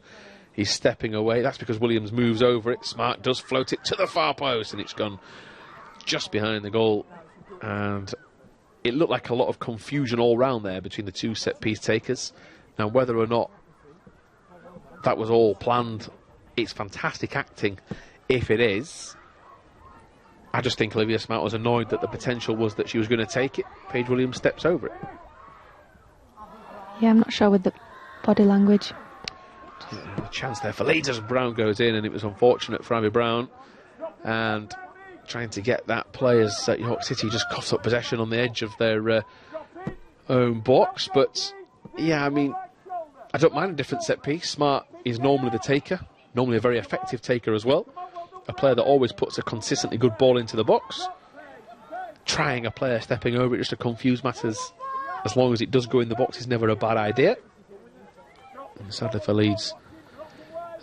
is stepping away. That's because Williams moves over it. Smart does float it to the far post, and it's gone just behind the goal. And it looked like a lot of confusion all round there between the two set-piece takers. Now, whether or not that was all planned, it's fantastic acting if it is. I just think Olivia Smart was annoyed that the potential was that she was going to take it. Paige Williams steps over it. Yeah, I'm not sure with the body language. A chance there for Leeds as Brown goes in, and it was unfortunate for Abby Brown. And trying to get that players at York City just coughed up possession on the edge of their own box. But yeah, I mean, I don't mind a different set piece. Smart is normally the taker, normally a very effective taker as well. A player that always puts a consistently good ball into the box. Trying a player stepping over it just to confuse matters, as long as it does go in the box, is never a bad idea. And sadly for Leeds,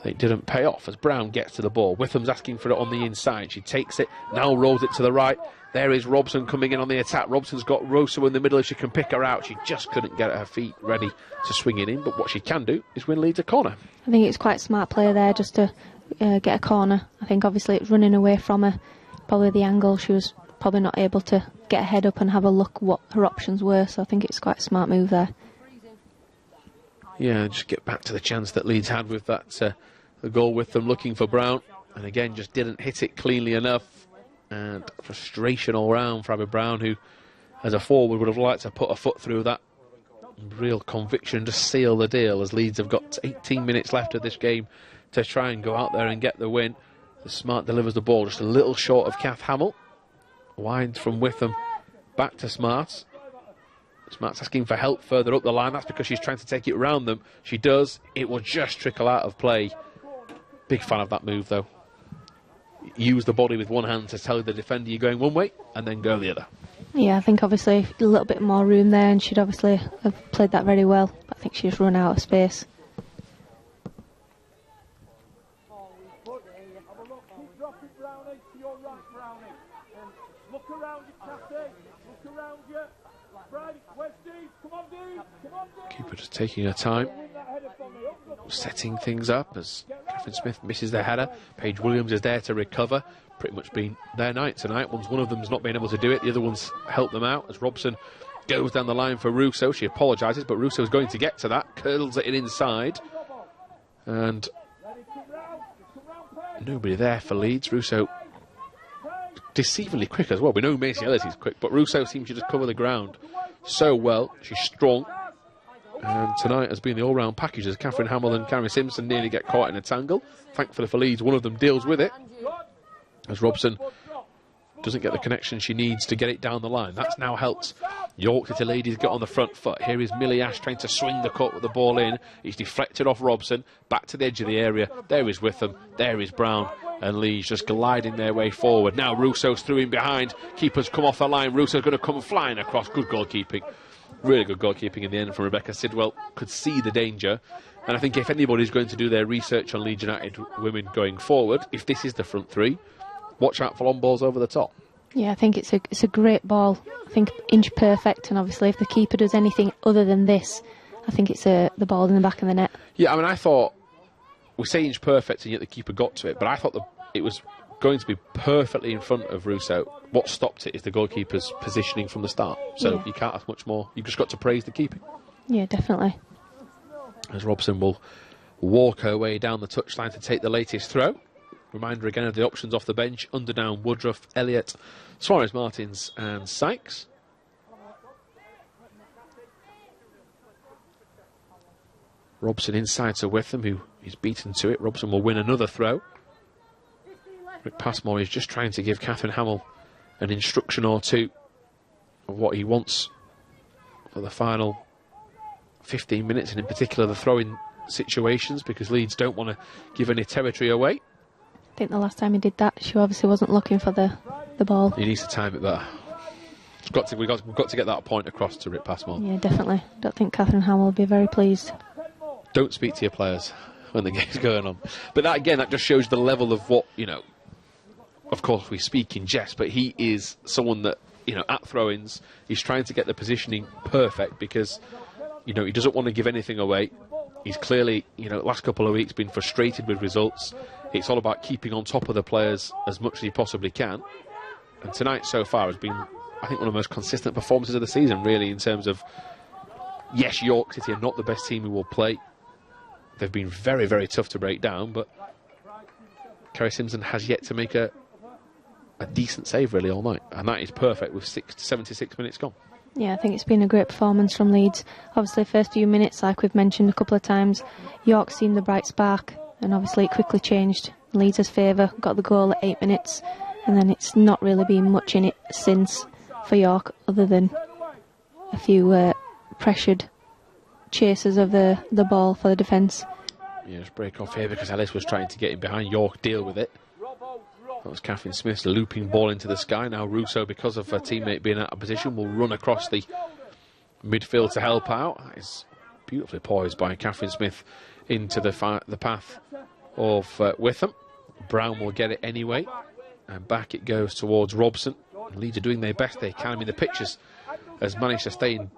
it didn't pay off as Brown gets to the ball. Witham's asking for it on the inside. She takes it, now rolls it to the right. There is Robson coming in on the attack. Robson's got Rosso in the middle if she can pick her out. She just couldn't get her feet ready to swing it in, but what she can do is win Leeds a corner. I think it's quite a smart player there just to get a corner. I think obviously it's running away from her. Probably the angle, she was probably not able to get her head up and have a look what her options were, so I think it's quite a smart move there. Yeah, just get back to the chance that Leeds had with that the goal with them looking for Brown, and again just didn't hit it cleanly enough, and frustration all round for Abby Brown, who as a forward would have liked to put a foot through that. Real conviction to seal the deal as Leeds have got 18 minutes left of this game to try and go out there and get the win. The Smart delivers the ball just a little short of Kath Hamill. Winds from Witham back to Smart. Smart's asking for help further up the line. That's because she's trying to take it round them. She does. It will just trickle out of play. Big fan of that move, though. Use the body with one hand to tell the defender you're going one way and then go the other. Yeah, I think obviously a little bit more room there, and she'd obviously have played that very well. But I think she's run out of space. Look around you, Kathy. Look around you. Right, where's Steve? Come on, Steve. Come on, Steve. Keeper just taking her time, setting things up as Catherine Smith misses their header. Paige Williams is there to recover. Pretty much been their night tonight. One of them's not been able to do it. The other one's helped them out as Robson goes down the line for Russo. She apologises, but Russo's going to get to that. Curls it in inside. And nobody there for Leeds. Russo deceivingly quick as well. We know Macy Ellis is quick, but Russo seems to just cover the ground so well. She's strong, and tonight has been the all-round package as Catherine Hamill and Carrie Simpson nearly get caught in a tangle. Thankfully for Leeds, one of them deals with it as Robson doesn't get the connection she needs to get it down the line. That's now helped York City ladies get on the front foot. Here is Millie Ash trying to swing the cut with the ball in. He's deflected off Robson, back to the edge of the area. There is Witham, there is Brown, and Leeds just gliding their way forward. Now Russo's through in behind. Keepers come off the line. Russo's going to come flying across. Good goalkeeping. Really good goalkeeping in the end from Rebecca Sidwell. Could see the danger. And I think if anybody's going to do their research on Leeds United women going forward, if this is the front three, watch out for long balls over the top. Yeah, I think it's a great ball. I think inch perfect, and obviously if the keeper does anything other than this, I think it's the ball in the back of the net. Yeah, I mean, I thought, we say inch perfect and yet the keeper got to it, but I thought it was going to be perfectly in front of Russo. What stopped it is the goalkeeper's positioning from the start. So you can't have much more. You've just got to praise the keeping. Yeah, definitely. As Robson will walk her way down the touchline to take the latest throw. Reminder again of the options off the bench: Underdown, Woodruff, Elliott, Suarez Martins and Sykes. Robson inside to Witham, who is beaten to it. Robson will win another throw. Rick Passmore is just trying to give Catherine Hamill an instruction or two of what he wants for the final 15 minutes, and in particular the throwing situations, because Leeds don't want to give any territory away. I think the last time he did that, she obviously wasn't looking for the ball. He needs to time it better. We've got to get that point across to Rick Passmore. Yeah, definitely. Don't think Catherine Hamill will be very pleased. Don't speak to your players when the game's going on. But that, again, that just shows the level of what, you know, of course we speak in jest, but he is someone that, you know, at throw-ins, he's trying to get the positioning perfect because, you know, he doesn't want to give anything away. He's clearly, you know, last couple of weeks been frustrated with results. It's all about keeping on top of the players as much as he possibly can. And tonight so far has been, I think, one of the most consistent performances of the season, really, in terms of, yes, York City are not the best team we will play. They've been very, very tough to break down, but Kerry Simpson has yet to make a decent save, really, all night. And that is perfect with 76 minutes gone. Yeah, I think it's been a great performance from Leeds. Obviously, first few minutes, like we've mentioned a couple of times, York seemed the bright spark, and obviously it quickly changed. Leeds' favour, got the goal at 8 minutes, and then it's not really been much in it since for York, other than a few pressured chasers of the ball for the defence. Yeah, just break off here because Ellis was trying to get in behind. York deal with it. That was Catherine Smith's looping ball into the sky. Now Russo, because of her teammate being out of position, will run across the midfield to help out. That is beautifully poised by Catherine Smith into the path of Witham. Brown will get it anyway, and back it goes towards Robson. And Leeds are doing their best they can. I mean, the pitch has managed to stay in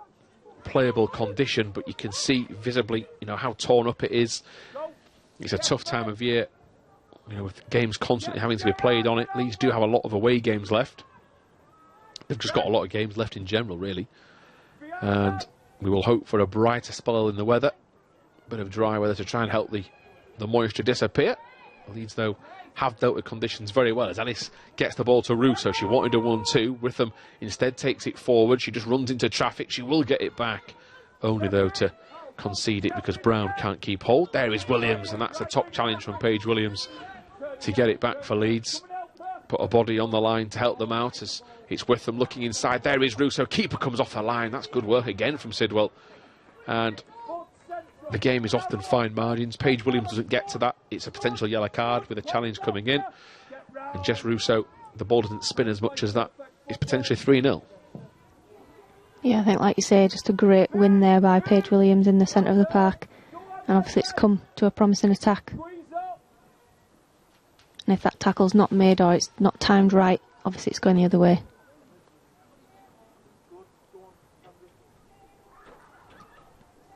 playable condition, but you can see visibly, you know, how torn up it is. It's a tough time of year, you know, with games constantly having to be played on it. Leeds do have a lot of away games left. They've just got a lot of games left in general, really. And we will hope for a brighter spell in the weather. A bit of dry weather to try and help the moisture disappear. Leeds, though, have dealt with conditions very well. As Alice gets the ball to Russo, she wanted a 1-2. Witham instead takes it forward. She just runs into traffic. She will get it back, only, though, to concede it because Brown can't keep hold. There is Williams, and that's a top challenge from Paige Williams to get it back for Leeds. Put a body on the line to help them out as it's Witham looking inside. There is Russo. Keeper comes off the line. That's good work again from Sidwell. And the game is often fine margins. Paige Williams doesn't get to that. It's a potential yellow card with a challenge coming in. And Jess Russo, the ball doesn't spin as much as that. It's potentially 3-0. Yeah, I think, like you say, just a great win there by Paige Williams in the centre of the park. And obviously it's come to a promising attack. And if that tackle's not made or it's not timed right, obviously it's going the other way.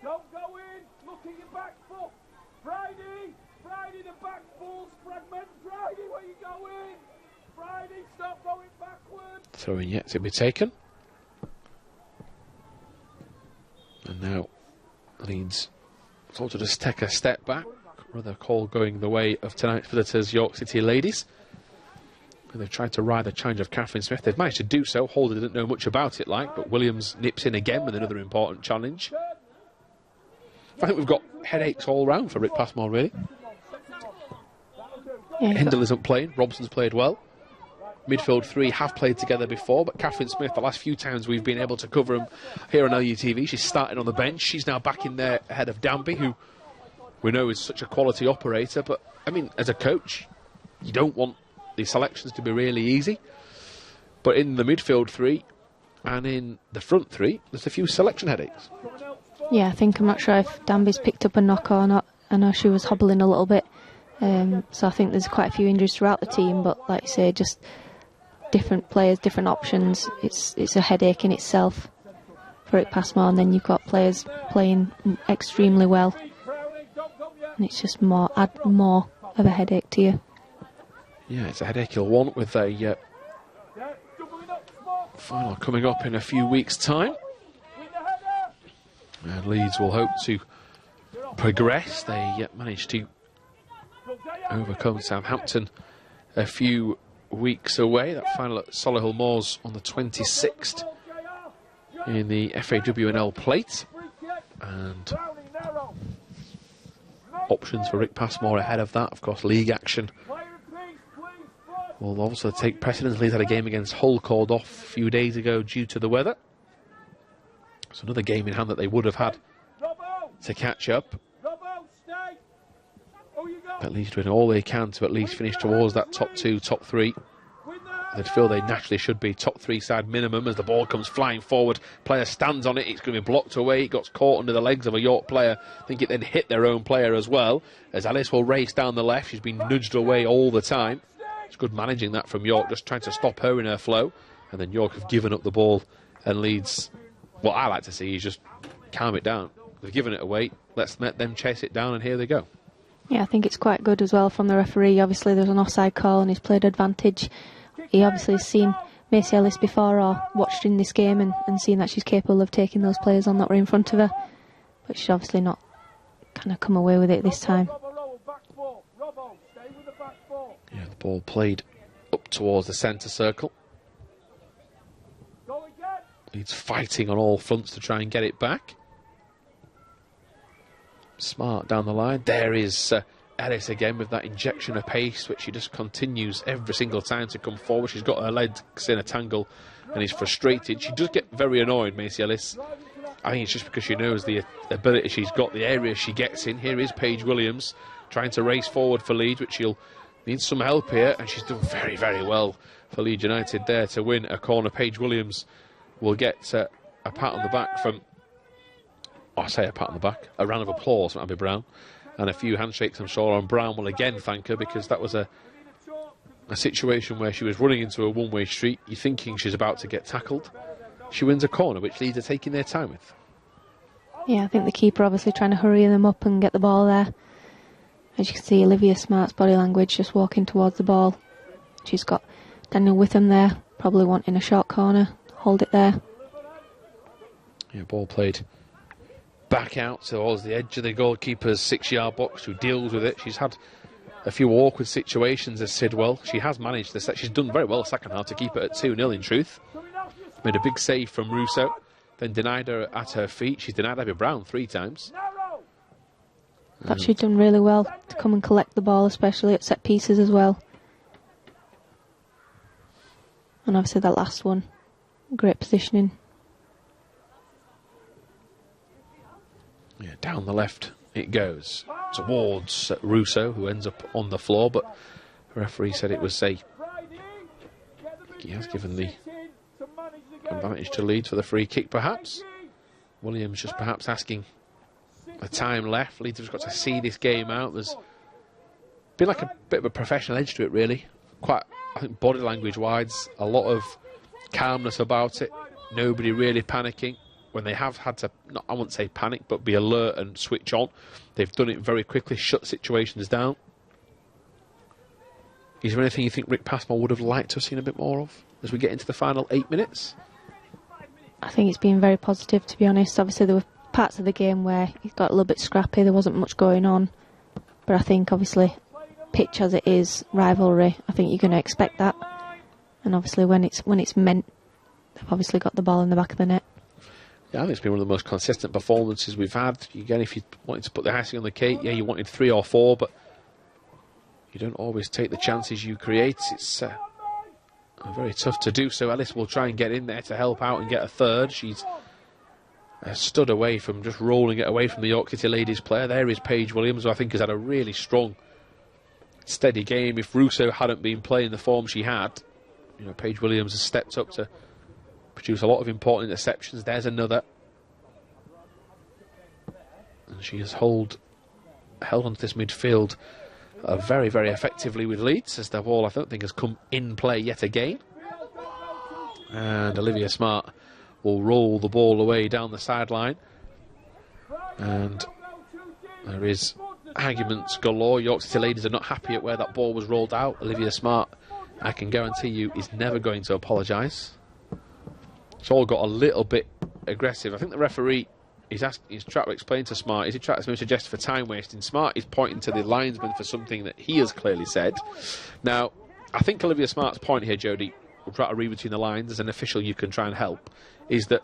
Don't go in. Look at your back foot. Friday, the back ball's fragment. Friday, where you going? Friday, stop going backwards. Throwing yet to be taken. And now Leeds sort of just take a step back. Rather call going the way of tonight's visitors, York City Ladies. And they've tried to ride the challenge of Catherine Smith. They've managed to do so. Holder didn't know much about it, but Williams nips in again with another important challenge. I think we've got headaches all round for Rick Passmore, really. Yeah, Hindle isn't playing. Robson's played well. Midfield three have played together before, but Catherine Smith, the last few times we've been able to cover him here on LUTV, she's started on the bench. She's now back in there ahead of Danby, who we know is such a quality operator. But, I mean, as a coach, you don't want the selections to be really easy. But in the midfield three and in the front three, there's a few selection headaches. Yeah, I'm not sure if Danby's picked up a knock or not. I know she was hobbling a little bit. So I think there's quite a few injuries throughout the team. But like you say, just different players, different options. It's a headache in itself for Rick Passmore. And then you've got players playing extremely well. And it's just add more of a headache to you. Yeah, it's a headache you'll want with a final coming up in a few weeks' time. And Leeds will hope to progress. They managed to overcome Southampton a few weeks away. That final at Solihull Moors on the 26th in the FAWNL Plate. And options for Rick Passmore ahead of that. Of course, league action will also take precedence. Leeds had a game against Hull called off a few days ago due to the weather. So another game in hand that they would have had to catch up. At least doing all they can to at least finish towards that top 2, top 3. They'd feel they naturally should be top 3 side minimum as the ball comes flying forward. Player stands on it, it's going to be blocked away. It got caught under the legs of a York player. I think it then hit their own player as well. As Alice will race down the left, she's been nudged away all the time. It's good managing that from York, just trying to stop her in her flow. And then York have given up the ball, and Leeds, what I like to see is just calm it down. They've given it away, let's let them chase it down, and here they go. Yeah, I think it's quite good as well from the referee. Obviously there's an offside call and he's played advantage. He obviously has seen Macy Ellis before or watched in this game and seen that she's capable of taking those players on that were in front of her. But she's obviously not kind of come away with it this time. Yeah, the ball played up towards the centre circle. Leeds fighting on all fronts to try and get it back. Smart down the line. There is Ellis again with that injection of pace, which she just continues every single time to come forward. She's got her legs in a tangle and is frustrated. She does get very annoyed, Macy Ellis. I think it's just because she knows the ability she's got, the area she gets in. Here is Paige Williams trying to race forward for Leeds, which she'll need some help here, and she's done very, very well for Leeds United there to win a corner. Paige Williams will get a pat on the back from... I say a pat on the back, a round of applause from Abby Brown, and a few handshakes I'm sure, and Brown will again thank her, because that was a situation where she was running into a one-way street. You're thinking she's about to get tackled. She wins a corner, which Leeds are taking their time with. Yeah, I think the keeper obviously trying to hurry them up and get the ball there. As you can see, Olivia Smart's body language just walking towards the ball. She's got Daniel Witham there, probably wanting a short corner. Hold it there. Yeah, ball played back out towards the edge of the goalkeeper's 6-yard box, who deals with it. She's had a few awkward situations as Sidwell. She has managed this. She's done very well second half to keep it at 2-0 in truth. Made a big save from Russo, then denied her at her feet. She's denied Abby Brown 3 times. Thought she'd done really well to come and collect the ball, especially at set pieces as well. And obviously that last one, great positioning. Yeah, down the left it goes towards Russo, who ends up on the floor, but the referee said it was he has given the advantage to Leeds for the free kick, perhaps. Williams just perhaps asking a time left. Leeds have got to see this game out. There's been like a bit of a professional edge to it, really. Quite, I think, body language wise, a lot of calmness about it. Nobody really panicking. When they have had to, I wouldn't say panic, but be alert and switch on, they've done it very quickly, shut situations down. Is there anything you think Rick Passmore would have liked to have seen a bit more of as we get into the final 8 minutes? I think it's been very positive, to be honest. Obviously there were parts of the game where it got a little bit scrappy, there wasn't much going on, but I think obviously pitch as it is, rivalry, I think you're going to expect that, and obviously when it's meant, they've obviously got the ball in the back of the net. Yeah, I think it's been one of the most consistent performances we've had. Again, if you wanted to put the icing on the cake, yeah, you wanted 3 or 4, but you don't always take the chances you create. It's very tough to do so. Ellis will try and get in there to help out and get a third. She's stood away from just rolling it away from the York City Ladies player. There is Paige Williams, who I think has had a really strong, steady game. If Russo hadn't been playing the form she had, you know, Paige Williams has stepped up to produce a lot of important interceptions. There's another. And she has held onto this midfield very, very effectively with Leeds, as their ball, I don't think, has come in play yet again. And Olivia Smart will roll the ball away down the sideline. And there is arguments galore. York City Ladies are not happy at where that ball was rolled out. Olivia Smart, I can guarantee you, is never going to apologise. It's all got a little bit aggressive. I think the referee he's trying to explain to Smart, is he trying to suggest for time wasting? Smart is pointing to the linesman for something that he has clearly said. Now, I think Olivia Smart's point here, Jodie, we'll try to read between the lines, as an official you can try and help, is that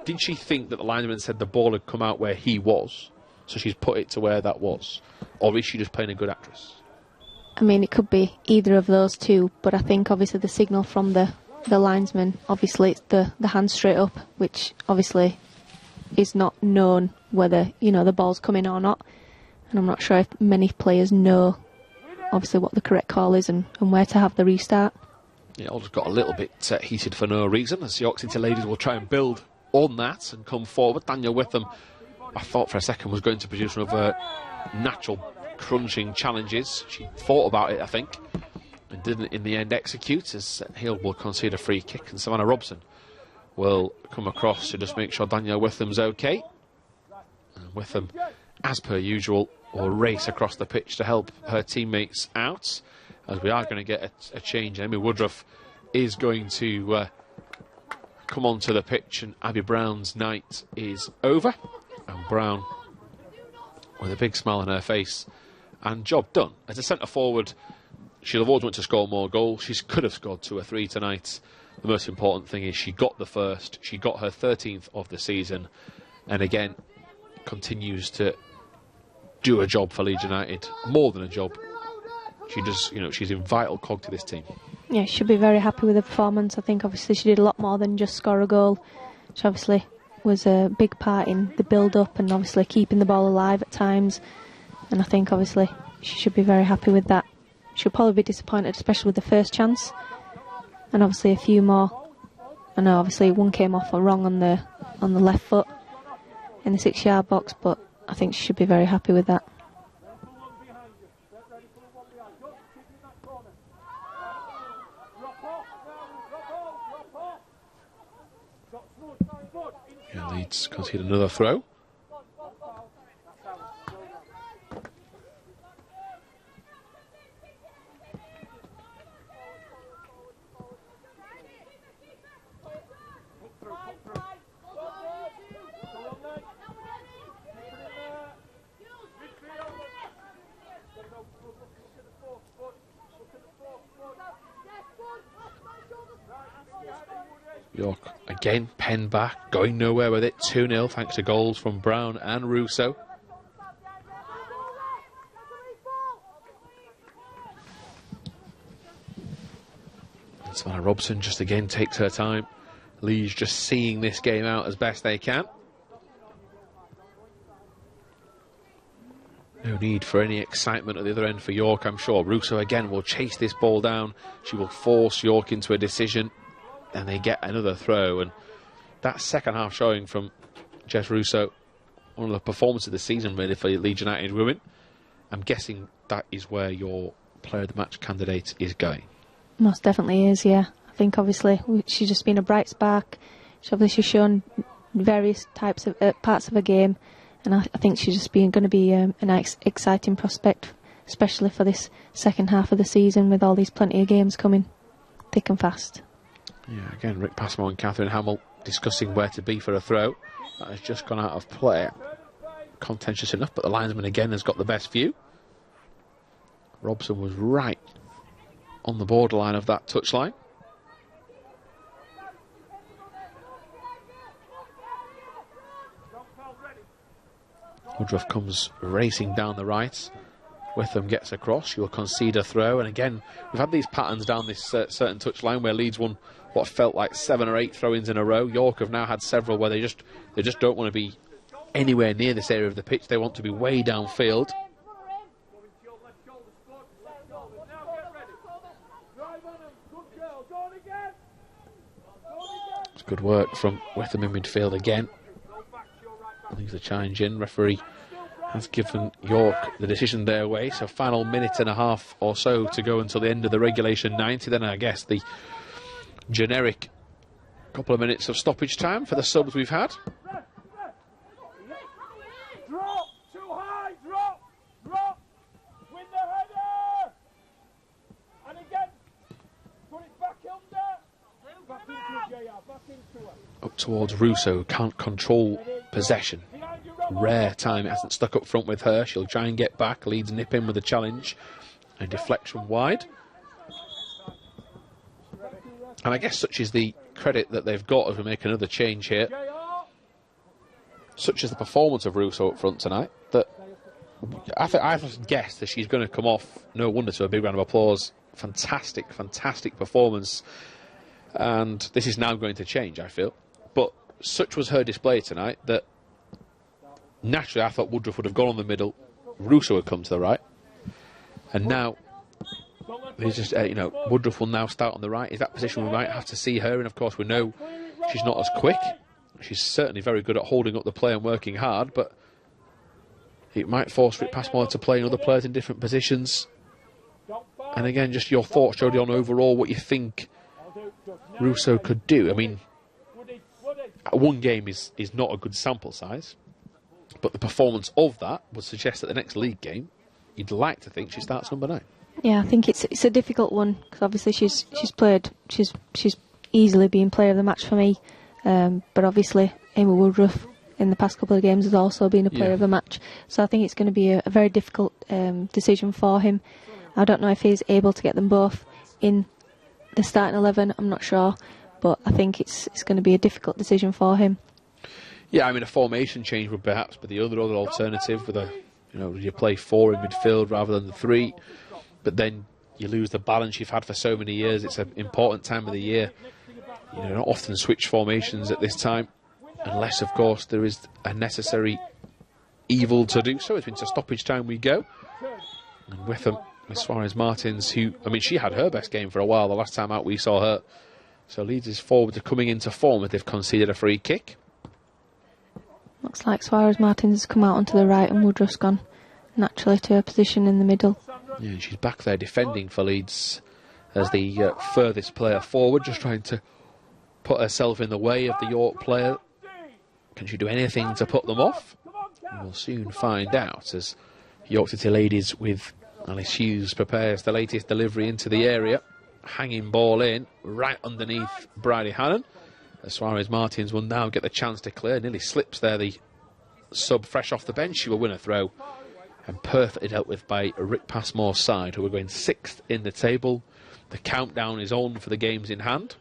did she think that the linesman said the ball had come out where he was, so she's put it to where that was? Or is she just playing a good actress? I mean, it could be either of those two, but I think obviously the signal from the linesman, obviously it's the hand straight up, which obviously is not known whether, you know, the ball's coming or not. And I'm not sure if many players know, obviously, what the correct call is and where to have the restart. Yeah, all just got a little bit heated for no reason, as the York City ladies will try and build on that and come forward. Daniel Witham, I thought for a second, was going to produce one of her natural crunching challenges. She thought about it, I think, and didn't in the end execute, as Hill will concede a free kick, and Savannah Robson will come across to just make sure Daniel Witham's okay. And Witham, as per usual, will race across the pitch to help her teammates out, as we are going to get a change. Amy Woodruff is going to come onto the pitch, and Abby Brown's night is over. And Brown, with a big smile on her face, and job done. As a centre forward, she'll have always wanted to score more goals. She could have scored 2 or 3 tonight. The most important thing is she got the first. She got her 13th of the season, and again continues to do a job for Leeds United. More than a job. She does, you know, she's a vital cog to this team. Yeah, she should be very happy with the performance. I think obviously she did a lot more than just score a goal. She obviously was a big part in the build-up and obviously keeping the ball alive at times. And I think obviously she should be very happy with that. She'll probably be disappointed, especially with the first chance. And obviously a few more. I know obviously one came off wrong on the left foot in the 6-yard box, but I think she should be very happy with that. Yeah, Leeds concede another throw. York again, pen back, going nowhere with it. 2-0 thanks to goals from Brown and Russo. And Savannah Robson just again takes her time. Leeds just seeing this game out as best they can. No need for any excitement at the other end for York, I'm sure. Russo again will chase this ball down. She will force York into a decision. And they get another throw, and that second half showing from Jess Russo, one of the performances of the season really for Leeds United women. I'm guessing that is where your player of the match candidate is going. Most definitely is, yeah. I think obviously she's just been a bright spark. She's obviously shown various types of parts of her game, and I think she's just going to be an exciting prospect, especially for this second half of the season with all these plenty of games coming thick and fast. Yeah, again, Rick Passmore and Catherine Hamill discussing where to be for a throw. That has just gone out of play. Contentious enough, but the linesman again has got the best view. Robson was right on the borderline of that touchline. Woodruff comes racing down the right. Witham gets across. She will concede a throw. And again, we've had these patterns down this certain touchline where Leeds won what felt like 7 or 8 throw-ins in a row. York have now had several where they just don't want to be anywhere near this area of the pitch. They want to be way downfield. It's good work from Witham in midfield again. Leaves the challenge in. Referee has given York the decision their way, so final minute and a half or so to go until the end of the regulation 90. Then I guess the generic couple of minutes of stoppage time for the subs we've had. Drop, too high, drop, win the header, and again, put it back under, back into it, JR, back into it. Up towards Russo, who can't control possession. Rare time it hasn't stuck up front with her. She'll try and get back. Leeds nip in with a challenge. A deflection wide. And I guess such is the credit that they've got as we make another change here. Such is the performance of Russo up front tonight that I've guessed that she's going to come off, no wonder, to a big round of applause. Fantastic, fantastic performance. And this is now going to change, I feel. But such was her display tonight that naturally I thought Woodruff would have gone on the middle, Russo would come to the right. And now, there's just, Woodruff will now start on the right. Is that position we might have to see her in? Of course, we know she's not as quick. She's certainly very good at holding up the play and working hard, but it might force Rick Passmore to play other players in different positions. And again, just your thoughts, Jodie, on overall what you think Russo could do. I mean, one game is not a good sample size, but the performance of that would suggest that the next league game, you'd like to think she starts number 9. Yeah, I think it's a difficult one because obviously she's easily been player of the match for me, but obviously Amy Woodruff in the past couple of games has also been a player of the match, so I think it's going to be a very difficult decision for him. I don't know if he's able to get them both in the starting 11. I'm not sure, but I think it's going to be a difficult decision for him. Yeah, I mean a formation change would perhaps be the other alternative with you play 4 in midfield rather than the 3. But then you lose the balance you've had for so many years. It's an important time of the year. Not often switch formations at this time, unless, of course, there is a necessary evil to do so. It's into stoppage time we go. And with them, Miss Suarez-Martins, who, I mean, she had her best game for a while. The last time out we saw her. So Leeds is forward to coming into form as they've conceded a free kick. Looks like Suarez-Martins has come out onto the right and Woodruff's gone naturally to her position in the middle. Yeah, she's back there defending for Leeds as the furthest player forward, just trying to put herself in the way of the York player. Can she do anything to put them off? We'll soon find out as York City Ladies with Alice Hughes prepares the latest delivery into the area. Hanging ball in, right underneath Bridie Hannon. As Suarez-Martins will now get the chance to clear. Nearly slips there, the sub fresh off the bench. She will win a throw. And perfectly dealt with by Rick Passmore's side, who are going 6th in the table. The countdown is on for the games in hand.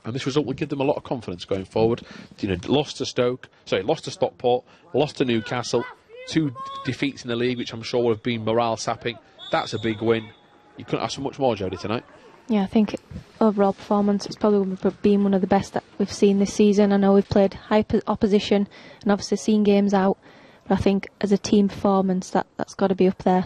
And this result will give them a lot of confidence going forward. Lost to Stockport, lost to Newcastle, 2 defeats in the league, which I'm sure would have been morale sapping. That's a big win. You couldn't ask for much more, Jodie, tonight. Yeah, I think overall performance, it's probably been one of the best that we've seen this season. I know we've played high opposition and obviously seen games out, but I think as a team performance, that's got to be up there.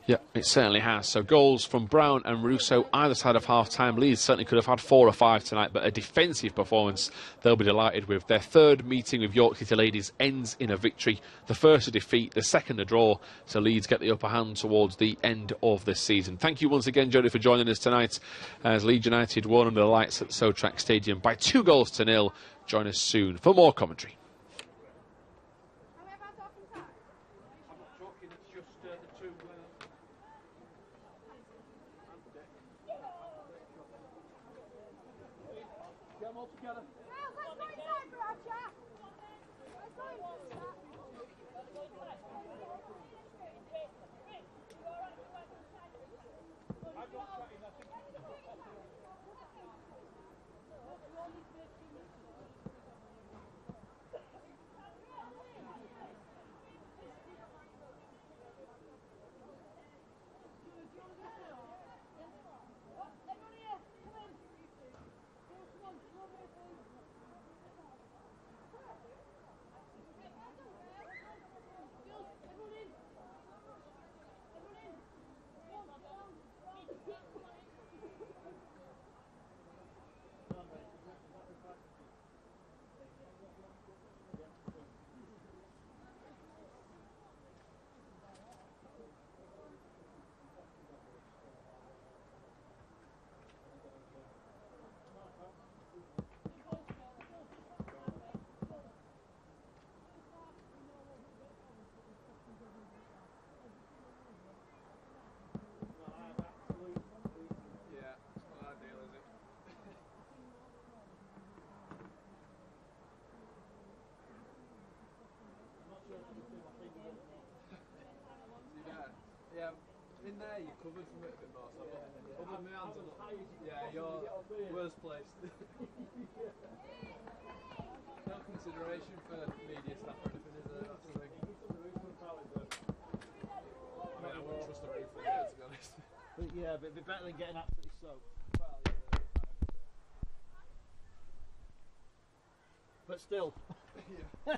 Yeah, it certainly has. So goals from Brown and Russo either side of half-time. Leeds certainly could have had 4 or 5 tonight, but a defensive performance they'll be delighted with. Their 3rd meeting with York City Ladies ends in a victory. The first a defeat, the second a draw. So Leeds get the upper hand towards the end of this season. Thank you once again, Jodie, for joining us tonight as Leeds United won under the lights at Sotrac Stadium by 2-0. Join us soon for more commentary. Get them all together. Yeah, in there you covered from it a bit more, so other than my hands, Yeah, you're worst placed. No consideration for media staff or anything, is there? That's the thing. I mean, I wouldn't trust a roof in there, to be honest. But yeah, but it'd be better than getting absolutely soaked. Well, yeah, But still. yeah.